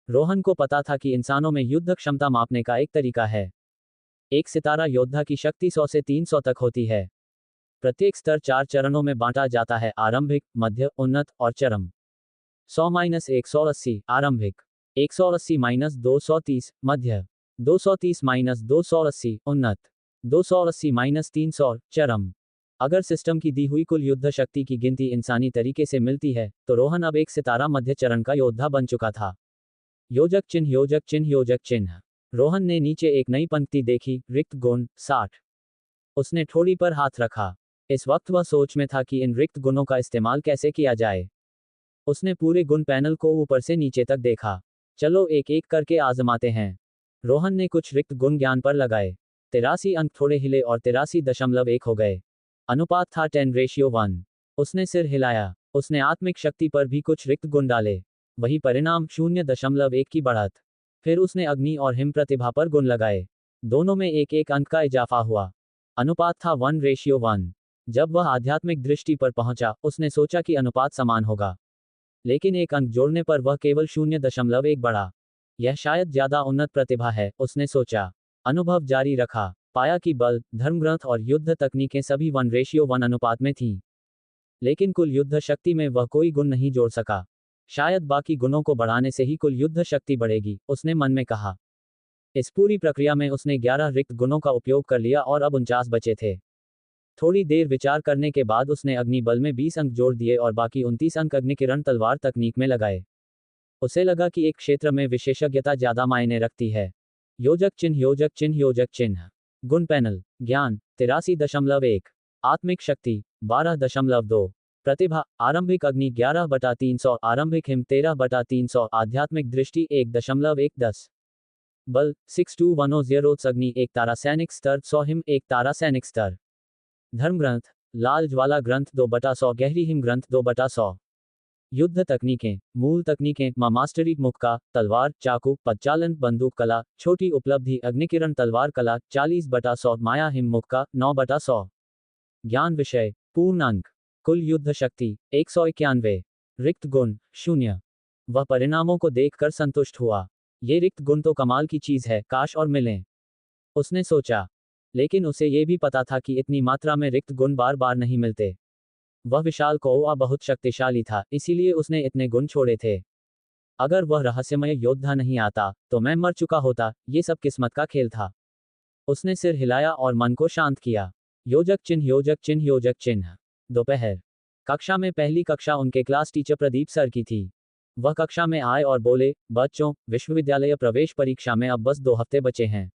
रोहन को पता था कि इंसानों में युद्ध क्षमता मापने का एक तरीका है। एक सितारा योद्धा की शक्ति 100 से 300 तक होती है। प्रत्येक स्तर 4 चरणों में बांटा जाता है, आरंभिक, मध्य, उन्नत और चरम। 100-180 आरंभिक, 180-230 मध्य, 230-280 उन्नत, 280-300 चरम। अगर सिस्टम की दी हुई कुल युद्ध शक्ति की गिनती इंसानी तरीके से मिलती है, तो रोहन अब एक सितारा मध्य चरण का योद्धा बन चुका था। योजक चिन्ह योजक चिन्ह योजक चिन्ह। रोहन ने नीचे एक नई पंक्ति देखी, रिक्त गुण 60। उसने ठोड़ी पर हाथ रखा। इस वक्त वह सोच में था कि इन रिक्त गुणों का इस्तेमाल कैसे किया जाए। उसने पूरे गुण पैनल को ऊपर से नीचे तक देखा। चलो एक एक करके आजमाते हैं। रोहन ने कुछ रिक्त गुण ज्ञान पर लगाए। 83 अंक थोड़े हिले और 83.1 हो गए। अनुपात था 10:1। उसने सिर हिलाया। उसने आत्मिक शक्ति पर भी कुछ रिक्त गुण डाले। वही परिणाम 0.1 की बढ़त। फिर उसने अग्नि और हिम प्रतिभा पर गुण लगाए। दोनों में एक एक अंक का इजाफा हुआ। अनुपात था 1:1। जब वह आध्यात्मिक दृष्टि पर पहुंचा, उसने सोचा कि अनुपात समान होगा। लेकिन एक अंक जोड़ने पर वह केवल 0.1 बढ़ा। यह शायद ज्यादा उन्नत प्रतिभा है, उसने सोचा। अनुभव जारी रखा। पाया कि बल, धर्मग्रंथ और युद्ध तकनीकें सभी 1:1 अनुपात में थीं। लेकिन कुल युद्ध शक्ति में वह कोई गुण नहीं जोड़ सका। शायद बाकी गुणों को बढ़ाने से ही कुल युद्ध शक्ति बढ़ेगी, उसने मन में कहा। इस पूरी प्रक्रिया में उसने 11 रिक्त गुणों का उपयोग कर लिया और अब 49 बचे थे। थोड़ी देर विचार करने के बाद उसने अग्नि बल में 20 अंक जोड़ दिए और बाकी 29 अंक अग्निकिरण तलवार तकनीक में लगाए। उसे लगा कि एक क्षेत्र में विशेषज्ञता ज्यादा मायने रखती है। योजक चिन्ह योजक चिन्ह योजक चिन्ह। गुण पैनल। ज्ञान 83.1। आत्मिक शक्ति 12.2। प्रतिभा आरंभिक अग्नि 11/300, आरंभिक हिम 13/300, आध्यात्मिक दृष्टि 1.110। बल 6210 अग्नि 1 तारा सैनिक स्तर 100 हिम 1 तारा सैनिक स्तर। धर्मग्रंथ लाल ज्वाला ग्रंथ 2/100, गहरी हिम ग्रंथ 2/100। युद्ध तकनीकें मूल तकनीकें मास्टरी मुक्का तलवार चाकू पदचालन बंदूक कला छोटी उपलब्धि अग्निकिरण तलवार कला 40/100, माया हिम मुक्का 9/100। ज्ञान विषय पूर्ण अंक। कुल युद्ध शक्ति 191। रिक्त गुण 0। वह परिणामों को देखकर संतुष्ट हुआ। ये रिक्त गुण तो कमाल की चीज है, काश और मिलें, उसने सोचा। लेकिन उसे ये भी पता था कि इतनी मात्रा में रिक्त गुण बार बार नहीं मिलते। वह विशाल कौआ बहुत शक्तिशाली था, इसीलिए उसने इतने गुण छोड़े थे। अगर वह रहस्यमय योद्धा नहीं आता, तो मैं मर चुका होता। ये सब किस्मत का खेल था। उसने सिर हिलाया और मन को शांत किया। योजक चिन्ह योजक चिन्ह योजक चिन्ह। दोपहर कक्षा में पहली कक्षा उनके क्लास टीचर प्रदीप सर की थी। वह कक्षा में आए और बोले, बच्चों, विश्वविद्यालय प्रवेश परीक्षा में अब बस 2 हफ्ते बचे हैं।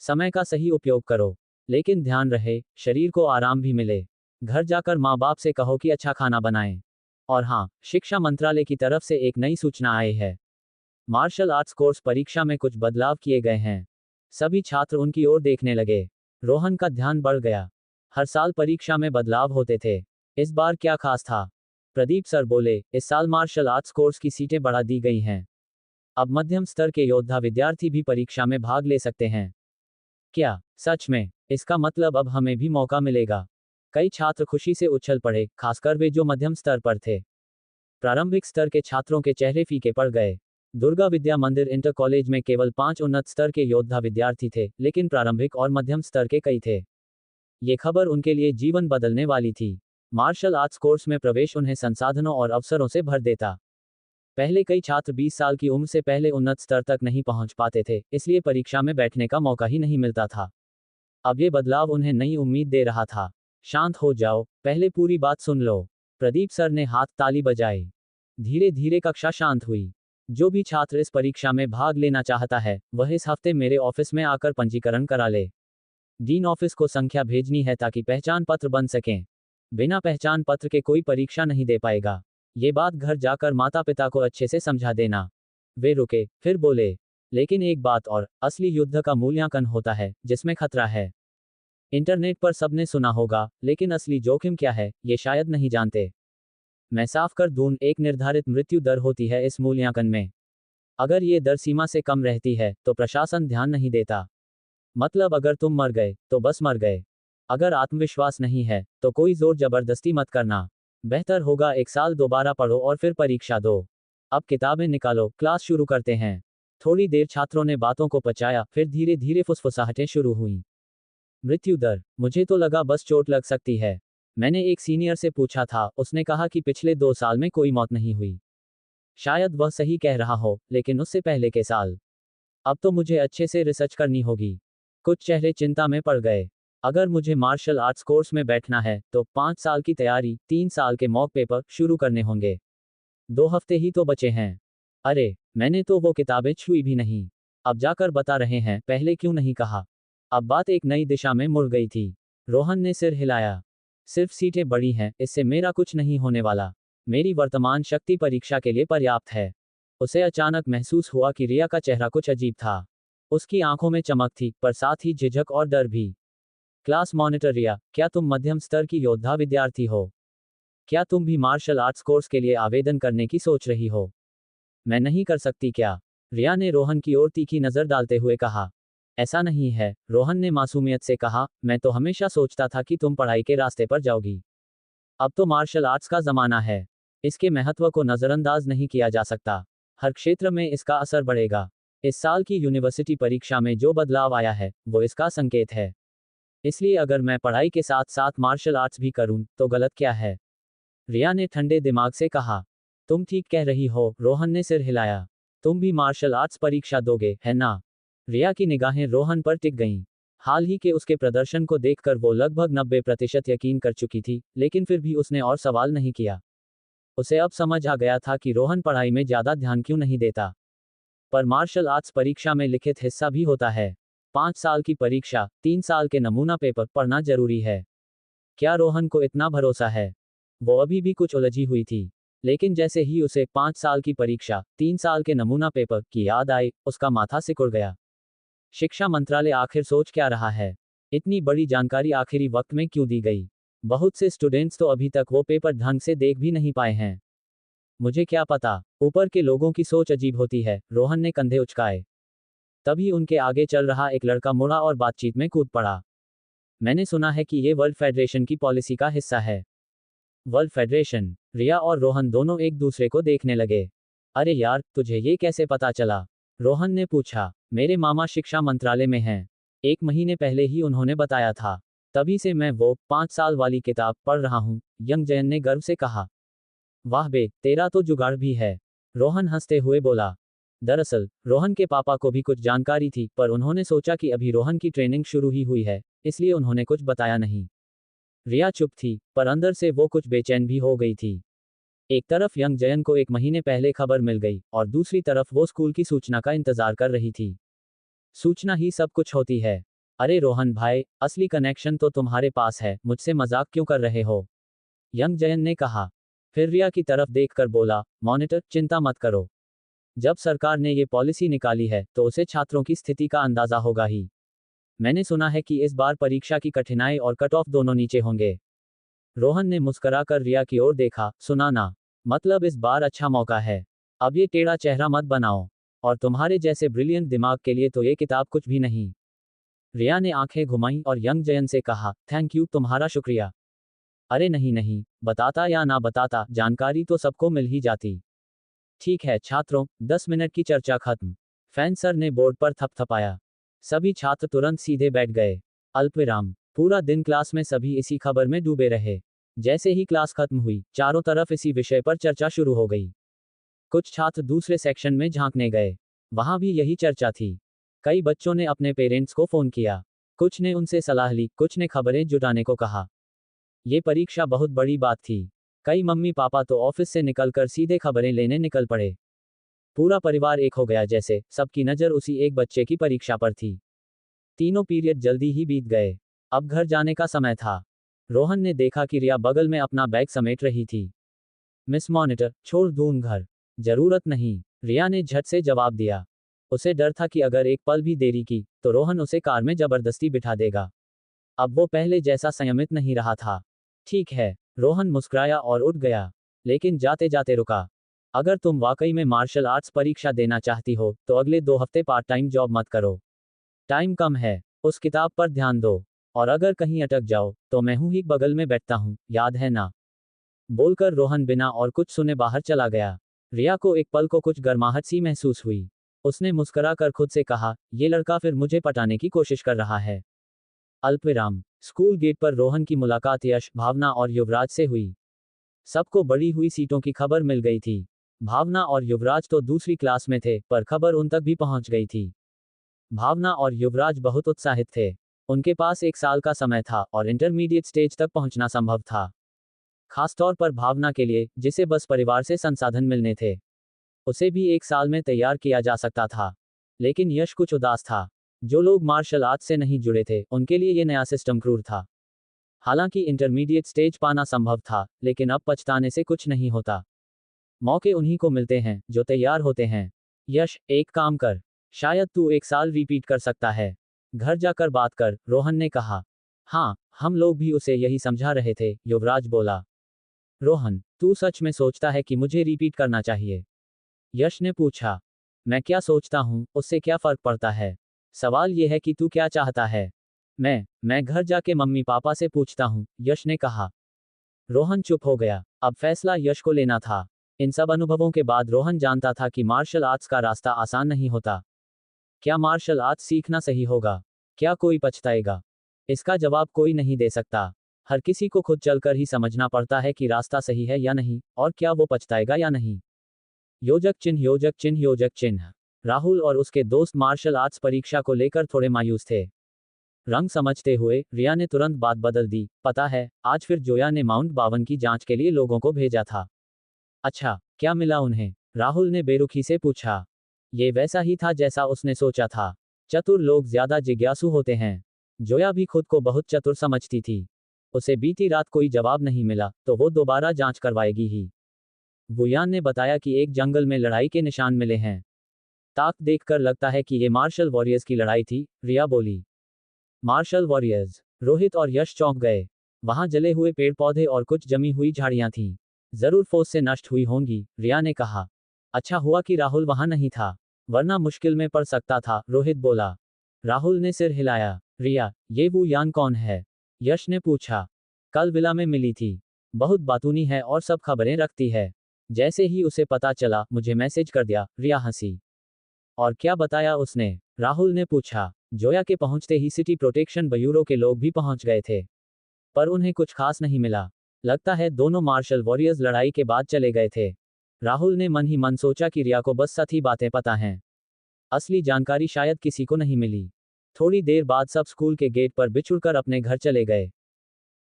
समय का सही उपयोग करो। लेकिन ध्यान रहे, शरीर को आराम भी मिले। घर जाकर माँ बाप से कहो कि अच्छा खाना बनाएं। और हाँ, शिक्षा मंत्रालय की तरफ से एक नई सूचना आई है। मार्शल आर्ट्स कोर्स परीक्षा में कुछ बदलाव किए गए हैं। सभी छात्र उनकी ओर देखने लगे। रोहन का ध्यान बढ़ गया। हर साल परीक्षा में बदलाव होते थे, इस बार क्या खास था? प्रदीप सर बोले, इस साल मार्शल आर्ट्स कोर्स की सीटें बढ़ा दी गई हैं। अब मध्यम स्तर के योद्धा विद्यार्थी भी परीक्षा में भाग ले सकते हैं। क्या सच में? इसका मतलब अब हमें भी मौका मिलेगा। कई छात्र खुशी से उछल पड़े, खासकर वे जो मध्यम स्तर पर थे। प्रारंभिक स्तर के छात्रों के चेहरे फीके पड़ गए। दुर्गा विद्या मंदिर इंटर कॉलेज में केवल 5 उन्नत स्तर के योद्धा विद्यार्थी थे, लेकिन प्रारंभिक और मध्यम स्तर के कई थे। ये खबर उनके लिए जीवन बदलने वाली थी। मार्शल आर्ट्स कोर्स में प्रवेश उन्हें संसाधनों और अवसरों से भर देता। पहले कई छात्र 20 साल की उम्र से पहले उन्नत स्तर तक नहीं पहुंच पाते थे, इसलिए परीक्षा में बैठने का मौका ही नहीं मिलता था। अब ये बदलाव उन्हें नई उम्मीद दे रहा था। शांत हो जाओ, पहले पूरी बात सुन लो। प्रदीप सर ने हाथ ताली बजाई। धीरे धीरे कक्षा शांत हुई। जो भी छात्र इस परीक्षा में भाग लेना चाहता है, वह इस हफ्ते मेरे ऑफिस में आकर पंजीकरण करा ले। डीन ऑफिस को संख्या भेजनी है ताकि पहचान पत्र बन सकें। बिना पहचान पत्र के कोई परीक्षा नहीं दे पाएगा। ये बात घर जाकर माता पिता को अच्छे से समझा देना। वे रुके, फिर बोले, लेकिन एक बात और, असली युद्ध का मूल्यांकन होता है, जिसमें खतरा है। इंटरनेट पर सबने सुना होगा, लेकिन असली जोखिम क्या है, ये शायद नहीं जानते। मैं साफ कर दूं, एक निर्धारित मृत्यु दर होती है इस मूल्यांकन में। अगर ये दर सीमा से कम रहती है, तो प्रशासन ध्यान नहीं देता। मतलब अगर तुम मर गए, तो बस मर गए। अगर आत्मविश्वास नहीं है, तो कोई जोर जबरदस्ती मत करना। बेहतर होगा 1 साल दोबारा पढ़ो और फिर परीक्षा दो। अब किताबें निकालो, क्लास शुरू करते हैं। थोड़ी देर छात्रों ने बातों को पचाया, फिर धीरे धीरे फुसफुसाहटें शुरू हुईं। मृत्यु दर, मुझे तो लगा बस चोट लग सकती है। मैंने एक सीनियर से पूछा था, उसने कहा कि पिछले 2 साल में कोई मौत नहीं हुई। शायद वह सही कह रहा हो, लेकिन उससे पहले के साल। अब तो मुझे अच्छे से रिसर्च करनी होगी। कुछ चेहरे चिंता में पड़ गए। अगर मुझे मार्शल आर्ट्स कोर्स में बैठना है, तो 5 साल की तैयारी, 3 साल के मॉक पेपर शुरू करने होंगे। 2 हफ्ते ही तो बचे हैं। अरे, मैंने तो वो किताबें छुई भी नहीं। अब जाकर बता रहे हैं, पहले क्यों नहीं कहा? अब बात एक नई दिशा में मुड़ गई थी। रोहन ने सिर हिलाया। सिर्फ सीटें बड़ी हैं, इससे मेरा कुछ नहीं होने वाला। मेरी वर्तमान शक्ति परीक्षा के लिए पर्याप्त है। उसे अचानक महसूस हुआ कि रिया का चेहरा कुछ अजीब था। उसकी आंखों में चमक थी, पर साथ ही झिझक और डर भी। क्लास मॉनिटर रिया, क्या तुम मध्यम स्तर की योद्धा विद्यार्थी हो? क्या तुम भी मार्शल आर्ट्स कोर्स के लिए आवेदन करने की सोच रही हो? मैं नहीं कर सकती क्या? रिया ने रोहन की ओर तीखी नजर डालते हुए कहा। ऐसा नहीं है, रोहन ने मासूमियत से कहा, मैं तो हमेशा सोचता था कि तुम पढ़ाई के रास्ते पर जाओगी। अब तो मार्शल आर्ट्स का जमाना है। इसके महत्व को नजरअंदाज नहीं किया जा सकता। हर क्षेत्र में इसका असर बढ़ेगा। इस साल की यूनिवर्सिटी परीक्षा में जो बदलाव आया है, वो इसका संकेत है। इसलिए अगर मैं पढ़ाई के साथ साथ मार्शल आर्ट्स भी करूं, तो गलत क्या है? रिया ने ठंडे दिमाग से कहा। तुम ठीक कह रही हो, रोहन ने सिर हिलाया। तुम भी मार्शल आर्ट्स परीक्षा दोगे, है ना? रिया की निगाहें रोहन पर टिक गईं। हाल ही के उसके प्रदर्शन को देखकर वो लगभग 90% यकीन कर चुकी थी, लेकिन फिर भी उसने और सवाल नहीं किया। उसे अब समझ आ गया था कि रोहन पढ़ाई में ज्यादा ध्यान क्यों नहीं देता। पर मार्शल आर्ट्स परीक्षा में लिखित हिस्सा भी होता है। 5 साल की परीक्षा, 3 साल के नमूना पेपर पढ़ना जरूरी है। क्या रोहन को इतना भरोसा है? वो अभी भी कुछ उलझी हुई थी। लेकिन जैसे ही उसे 5 साल की परीक्षा, 3 साल के नमूना पेपर की याद आई, उसका माथा सिकुड़ गया। शिक्षा मंत्रालय आखिर सोच क्या रहा है? इतनी बड़ी जानकारी आखिरी वक्त में क्यों दी गई? बहुत से स्टूडेंट्स तो अभी तक वो पेपर ढंग से देख भी नहीं पाए हैं। मुझे क्या पता, ऊपर के लोगों की सोच अजीब होती है, रोहन ने कंधे उचकाए। तभी उनके आगे चल रहा एक लड़का मुड़ा और बातचीत में कूद पड़ा। मैंने सुना है कि ये वर्ल्ड फेडरेशन की पॉलिसी का हिस्सा है। World federation? रिया और रोहन दोनों एक दूसरे को देखने लगे। अरे यार, तुझे ये कैसे पता चला? रोहन ने पूछा। मेरे मामा शिक्षा मंत्रालय में हैं। 1 महीने पहले ही उन्होंने बताया था। तभी से मैं वो 5 साल वाली किताब पढ़ रहा हूँ, यंग जयन ने गर्व से कहा। वाह बे, तेरा तो जुगाड़ भी है, रोहन हंसते हुए बोला। दरअसल रोहन के पापा को भी कुछ जानकारी थी, पर उन्होंने सोचा कि अभी रोहन की ट्रेनिंग शुरू ही हुई है, इसलिए उन्होंने कुछ बताया नहीं। रिया चुप थी, पर अंदर से वो कुछ बेचैन भी हो गई थी। एक तरफ यंग जयन को 1 महीने पहले खबर मिल गई, और दूसरी तरफ वो स्कूल की सूचना का इंतजार कर रही थी। सूचना ही सब कुछ होती है। अरे रोहन भाई, असली कनेक्शन तो तुम्हारे पास है, मुझसे मजाक क्यों कर रहे हो? यंग जयन ने कहा। फिर रिया की तरफ देखकर बोला, मॉनिटर, चिंता मत करो। जब सरकार ने ये पॉलिसी निकाली है, तो उसे छात्रों की स्थिति का अंदाजा होगा ही। मैंने सुना है कि इस बार परीक्षा की कठिनाई और कट ऑफ दोनों नीचे होंगे। रोहन ने मुस्कुराकर रिया की ओर देखा। सुना ना? मतलब इस बार अच्छा मौका है। अब ये टेढ़ा चेहरा मत बनाओ। और तुम्हारे जैसे ब्रिलियंट दिमाग के लिए तो ये किताब कुछ भी नहीं। रिया ने आंखें घुमाई और यंग जयन से कहा, थैंक यू, तुम्हारा शुक्रिया। अरे नहीं नहीं, बताता या ना बताता, जानकारी तो सबको मिल ही जाती। ठीक है छात्रों, 10 मिनट की चर्चा खत्म। फैन सर ने बोर्ड पर थपथपाया। सभी छात्र तुरंत सीधे बैठ गए। अल्पविराम। पूरा दिन क्लास में सभी इसी खबर में डूबे रहे। जैसे ही क्लास खत्म हुई, चारों तरफ इसी विषय पर चर्चा शुरू हो गई। कुछ छात्र दूसरे सेक्शन में झांकने गए। वहां भी यही चर्चा थी। कई बच्चों ने अपने पेरेंट्स को फोन किया। कुछ ने उनसे सलाह ली, कुछ ने खबरें जुटाने को कहा। ये परीक्षा बहुत बड़ी बात थी। कई मम्मी पापा तो ऑफिस से निकलकर सीधे खबरें लेने निकल पड़े। पूरा परिवार एक हो गया, जैसे सबकी नज़र उसी एक बच्चे की परीक्षा पर थी। तीनों पीरियड जल्दी ही बीत गए। अब घर जाने का समय था। रोहन ने देखा कि रिया बगल में अपना बैग समेट रही थी। मिस मॉनिटर, छोड़ दूं घर? जरूरत नहीं, रिया ने झट से जवाब दिया। उसे डर था कि अगर एक पल भी देरी की, तो रोहन उसे कार में जबरदस्ती बिठा देगा। अब वो पहले जैसा संयमित नहीं रहा था। ठीक है, रोहन मुस्कुराया और उठ गया। लेकिन जाते जाते रुका। अगर तुम वाकई में मार्शल आर्ट्स परीक्षा देना चाहती हो, तो अगले 2 हफ्ते पार्ट टाइम जॉब मत करो। टाइम कम है, उस किताब पर ध्यान दो। और अगर कहीं अटक जाओ, तो मैं हूं ही बगल में बैठता हूं, याद है ना? बोलकर रोहन बिना और कुछ सुने बाहर चला गया। रिया को एक पल को कुछ गर्माहट सी महसूस हुई। उसने मुस्कुराकर खुद से कहा, ये लड़का फिर मुझे पटाने की कोशिश कर रहा है। अल्पविराम। स्कूल गेट पर रोहन की मुलाकात यश, भावना और युवराज से हुई। सबको बढ़ी हुई सीटों की खबर मिल गई थी। भावना और युवराज तो दूसरी क्लास में थे, पर खबर उन तक भी पहुंच गई थी। भावना और युवराज बहुत उत्साहित थे। उनके पास 1 साल का समय था और इंटरमीडिएट स्टेज तक पहुंचना संभव था। खासतौर पर भावना के लिए, जिसे बस परिवार से संसाधन मिलने थे। उसे भी 1 साल में तैयार किया जा सकता था। लेकिन यश कुछ उदास था। जो लोग मार्शल आर्ट्स से नहीं जुड़े थे, उनके लिए ये नया सिस्टम क्रूर था। हालांकि इंटरमीडिएट स्टेज पाना संभव था, लेकिन अब पछताने से कुछ नहीं होता। मौके उन्हीं को मिलते हैं, जो तैयार होते हैं। यश, एक काम कर। शायद तू 1 साल रिपीट कर सकता है। घर जाकर बात कर, रोहन ने कहा। हाँ, हम लोग भी उसे यही समझा रहे थे, युवराज बोला। रोहन, तू सच में सोचता है कि मुझे रिपीट करना चाहिए? यश ने पूछा। मैं क्या सोचता हूँ, उससे क्या फर्क पड़ता है? सवाल यह है कि तू क्या चाहता है। मैं घर जाके मम्मी पापा से पूछता हूँ, यश ने कहा। रोहन चुप हो गया। अब फैसला यश को लेना था। इन सब अनुभवों के बाद रोहन जानता था कि मार्शल आर्ट्स का रास्ता आसान नहीं होता। क्या मार्शल आर्ट्स सीखना सही होगा? क्या कोई पछताएगा? इसका जवाब कोई नहीं दे सकता। हर किसी को खुद चलकर ही समझना पड़ता है कि रास्ता सही है या नहीं, और क्या वो पछताएगा या नहीं। योजक चिन्ह, योजक चिन्ह, योजक चिन्ह। राहुल और उसके दोस्त मार्शल आर्ट्स परीक्षा को लेकर थोड़े मायूस थे। रंग समझते हुए रिया ने तुरंत बात बदल दी। पता है, आज फिर जोया ने माउंट बावन की जांच के लिए लोगों को भेजा था। अच्छा, क्या मिला उन्हें? राहुल ने बेरुखी से पूछा। ये वैसा ही था जैसा उसने सोचा था। चतुर लोग ज्यादा जिज्ञासु होते हैं। जोया भी खुद को बहुत चतुर समझती थी। उसे बीती रात कोई जवाब नहीं मिला, तो वो दोबारा जांच करवाएगी ही। बुयान ने बताया कि एक जंगल में लड़ाई के निशान मिले हैं। ताक देखकर लगता है कि ये मार्शल वॉरियर्स की लड़ाई थी, रिया बोली। Martial warriors? रोहित और यश चौंक गए। वहां जले हुए पेड़ पौधे और कुछ जमी हुई झाड़ियां थीं। जरूर फोर्स से नष्ट हुई होंगी, रिया ने कहा। अच्छा हुआ कि राहुल वहां नहीं था, वरना मुश्किल में पड़ सकता था, रोहित बोला। राहुल ने सिर हिलाया। रिया, ये वो यान कौन है? यश ने पूछा। कल विला में मिली थी। बहुत बातूनी है और सब खबरें रखती है। जैसे ही उसे पता चला, मुझे मैसेज कर दिया, रिया हंसी। और क्या बताया उसने? राहुल ने पूछा। जोया के पहुंचते ही सिटी प्रोटेक्शन ब्यूरो के लोग भी पहुंच गए थे, पर उन्हें कुछ खास नहीं मिला। लगता है दोनों मार्शल वॉरियर्स लड़ाई के बाद चले गए थे। राहुल ने मन ही मन सोचा कि रिया को बस सही बातें पता हैं। असली जानकारी शायद किसी को नहीं मिली। थोड़ी देर बाद सब स्कूल के गेट पर बिछुड़कर अपने घर चले गए।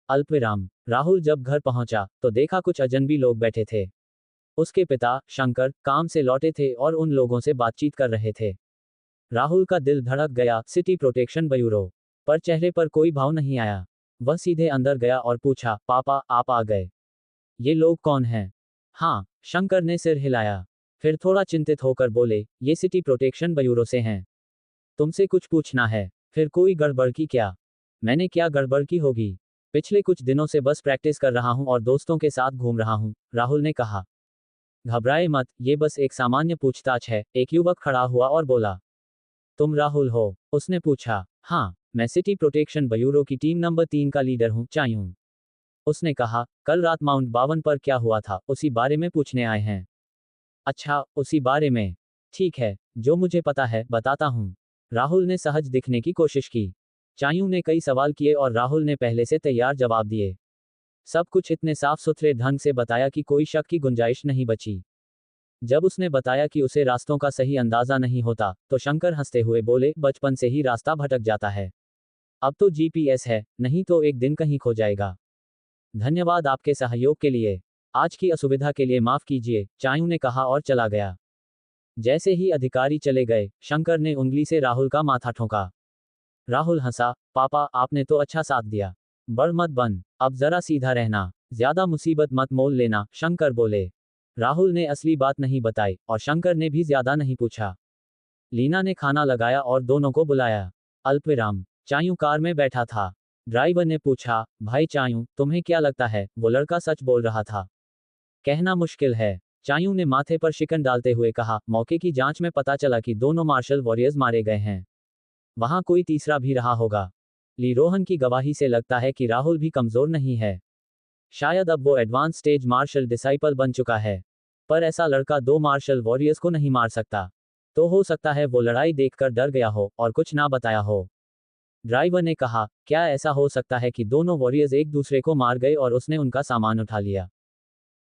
अल्पविराम। राहुल जब घर पहुंचा तो देखा कुछ अजनबी लोग बैठे थे। उसके पिता, शंकर, काम से लौटे थे और उन लोगों से बातचीत कर रहे थे। राहुल का दिल धड़क गया। सिटी प्रोटेक्शन ब्यूरो, पर चेहरे पर कोई भाव नहीं आया। वह सीधे अंदर गया और पूछा, पापा, आप आ गए? ये लोग कौन हैं? हाँ, शंकर ने सिर हिलाया। फिर थोड़ा चिंतित होकर बोले, ये सिटी प्रोटेक्शन ब्यूरो से हैं। तुमसे कुछ पूछना है। फिर कोई गड़बड़ की क्या? मैंने क्या गड़बड़ की होगी? पिछले कुछ दिनों से बस प्रैक्टिस कर रहा हूं और दोस्तों के साथ घूम रहा हूं, राहुल ने कहा। घबराए मत, ये बस एक सामान्य पूछताछ है, एक युवक खड़ा हुआ और बोला। तुम राहुल हो? उसने पूछा। हाँ, मैं सिटी प्रोटेक्शन ब्यूरो की टीम नंबर 3 का लीडर हूँ, चायूं। उसने कहा, कल रात माउंट बावन पर क्या हुआ था, उसी बारे में पूछने आए हैं। अच्छा, उसी बारे में? ठीक है, जो मुझे पता है बताता हूँ। राहुल ने सहज दिखने की कोशिश की। चायूं ने कई सवाल किए और राहुल ने पहले से तैयार जवाब दिए। सब कुछ इतने साफ सुथरे ढंग से बताया कि कोई शक की गुंजाइश नहीं बची। जब उसने बताया कि उसे रास्तों का सही अंदाजा नहीं होता, तो शंकर हंसते हुए बोले, बचपन से ही रास्ता भटक जाता है। अब तो जीपीएस है, नहीं तो एक दिन कहीं खो जाएगा। धन्यवाद आपके सहयोग के लिए। आज की असुविधा के लिए माफ कीजिए, चायूं ने कहा और चला गया। जैसे ही अधिकारी चले गए, शंकर ने उंगली से राहुल का माथा ठोका। राहुल हंसा। पापा, आपने तो अच्छा साथ दिया। बड़ मत बन, अब जरा सीधा रहना, ज्यादा मुसीबत मत मोल लेना, शंकर बोले। राहुल ने असली बात नहीं बताई और शंकर ने भी ज्यादा नहीं पूछा। लीना ने खाना लगाया और दोनों को बुलाया। अल्पविराम। चायूं कार में बैठा था। ड्राइवर ने पूछा, भाई चायूं, तुम्हें क्या लगता है वो लड़का सच बोल रहा था? कहना मुश्किल है, चायूं ने माथे पर शिकन डालते हुए कहा। मौके की जांच में पता चला कि दोनों मार्शल वॉरियर्स मारे गए हैं। वहां कोई तीसरा भी रहा होगा। ली रोहन की गवाही से लगता है कि राहुल भी कमजोर नहीं है। शायद अब वो एडवांस स्टेज मार्शल डिसाइपल बन चुका है। पर ऐसा लड़का दो मार्शल वॉरियर्स को नहीं मार सकता। तो हो सकता है वो लड़ाई देखकर डर गया हो और कुछ ना बताया हो। ड्राइवर ने कहा, क्या ऐसा हो सकता है कि दोनों वॉरियर्स एक दूसरे को मार गए और उसने उनका सामान उठा लिया?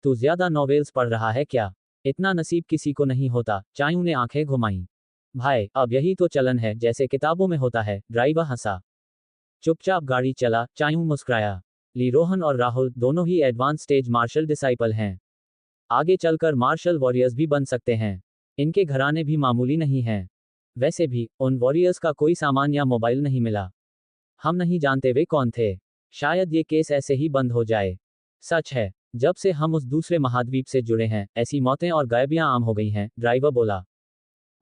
तू ज्यादा नॉवेल्स पढ़ रहा है क्या? इतना नसीब किसी को नहीं होता, चायूं ने आंखें घुमाई। भाई, अब यही तो चलन है जैसे किताबों में होता है, ड्राइवर हंसा। चुपचाप गाड़ी चला, चायूं मुस्कुराया। ली रोहन और राहुल दोनों ही एडवांस स्टेज मार्शल डिसाइपल हैं। आगे चलकर मार्शल वॉरियर्स भी बन सकते हैं। इनके घराने भी मामूली नहीं हैं। वैसे भी, उन वॉरियर्स का कोई सामान या मोबाइल नहीं मिला। हम नहीं जानते वे कौन थे। शायद ये केस ऐसे ही बंद हो जाए। सच है, जब से हम उस दूसरे महाद्वीप से जुड़े हैं, ऐसी मौतें और गायबियां आम हो गई हैं, ड्राइवर बोला।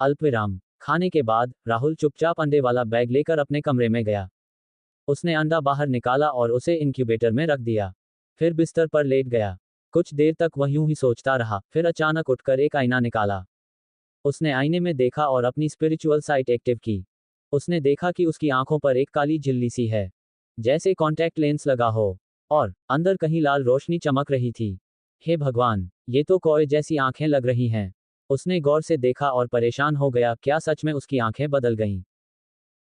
अल्पविराम। खाने के बाद राहुल चुपचाप अंडे वाला बैग लेकर अपने कमरे में गया। उसने अंडा बाहर निकाला और उसे इंक्यूबेटर में रख दिया। फिर बिस्तर पर लेट गया। कुछ देर तक वह यूं ही सोचता रहा, फिर अचानक उठकर एक आईना निकाला। उसने आईने में देखा और अपनी स्पिरिचुअल साइट एक्टिव की। उसने देखा कि उसकी आंखों पर एक काली झिल्ली सी है, जैसे कॉन्टैक्ट लेंस लगा हो, और अंदर कहीं लाल रोशनी चमक रही थी। हे भगवान, ये तो कौए जैसी आंखें लग रही हैं। उसने गौर से देखा और परेशान हो गया, क्या सच में उसकी आंखें बदल गईं?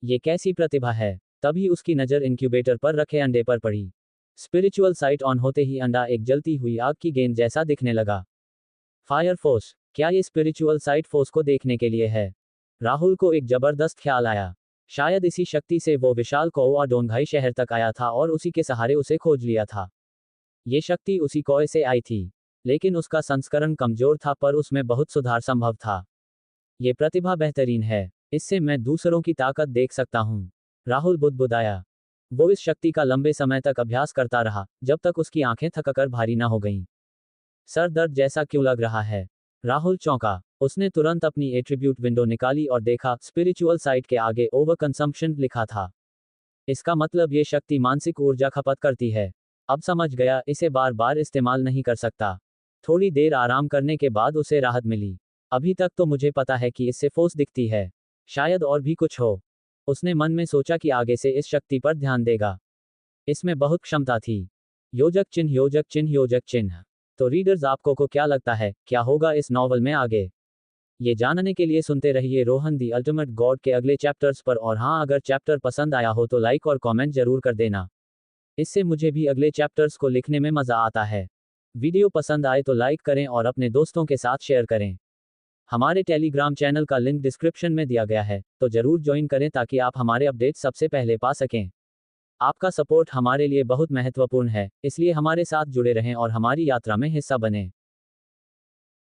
ये कैसी प्रतिभा है? तभी उसकी नज़र इंक्यूबेटर पर रखे अंडे पर पड़ी। स्पिरिचुअल साइट ऑन होते ही अंडा एक जलती हुई आग की गेंद जैसा दिखने लगा। फायर फोर्स, क्या ये स्पिरिचुअल साइट फोर्स को देखने के लिए है? राहुल को एक जबरदस्त ख्याल आया। शायद इसी शक्ति से वो विशाल कौआ डोंगहाई शहर तक आया था और उसी के सहारे उसे खोज लिया था। ये शक्ति उसी कौए से आई थी, लेकिन उसका संस्करण कमजोर था, पर उसमें बहुत सुधार संभव था। ये प्रतिभा बेहतरीन है, इससे मैं दूसरों की ताकत देख सकता हूँ। राहुल बुदबुदाया। वो इस शक्ति का लंबे समय तक अभ्यास करता रहा, जब तक उसकी आंखें थककर भारी ना हो गईं। सर दर्द जैसा क्यों लग रहा है? राहुल चौंका। उसने तुरंत अपनी एट्रीब्यूट विंडो निकाली और देखा, स्पिरिचुअल साइट के आगे ओवर कंजम्पशन लिखा था। इसका मतलब ये शक्ति मानसिक ऊर्जा खपत करती है। अब समझ गया, इसे बार बार इस्तेमाल नहीं कर सकता। थोड़ी देर आराम करने के बाद उसे राहत मिली। अभी तक तो मुझे पता है कि इससे फोर्स दिखती है, शायद और भी कुछ हो। उसने मन में सोचा कि आगे से इस शक्ति पर ध्यान देगा। इसमें बहुत क्षमता थी। योजक चिन्ह, योजक चिन्ह, योजक चिन्ह। तो रीडर्स, आपको को क्या लगता है, क्या होगा इस नॉवल में आगे? ये जानने के लिए सुनते रहिए रोहन द अल्टीमेट गॉड के अगले चैप्टर्स पर। और हाँ, अगर चैप्टर पसंद आया हो तो लाइक और कमेंट जरूर कर देना। इससे मुझे भी अगले चैप्टर्स को लिखने में मजा आता है। वीडियो पसंद आए तो लाइक करें और अपने दोस्तों के साथ शेयर करें। हमारे टेलीग्राम चैनल का लिंक डिस्क्रिप्शन में दिया गया है, तो जरूर ज्वाइन करें ताकि आप हमारे अपडेट सबसे पहले पा सकें। आपका सपोर्ट हमारे लिए बहुत महत्वपूर्ण है, इसलिए हमारे साथ जुड़े रहें और हमारी यात्रा में हिस्सा बनें।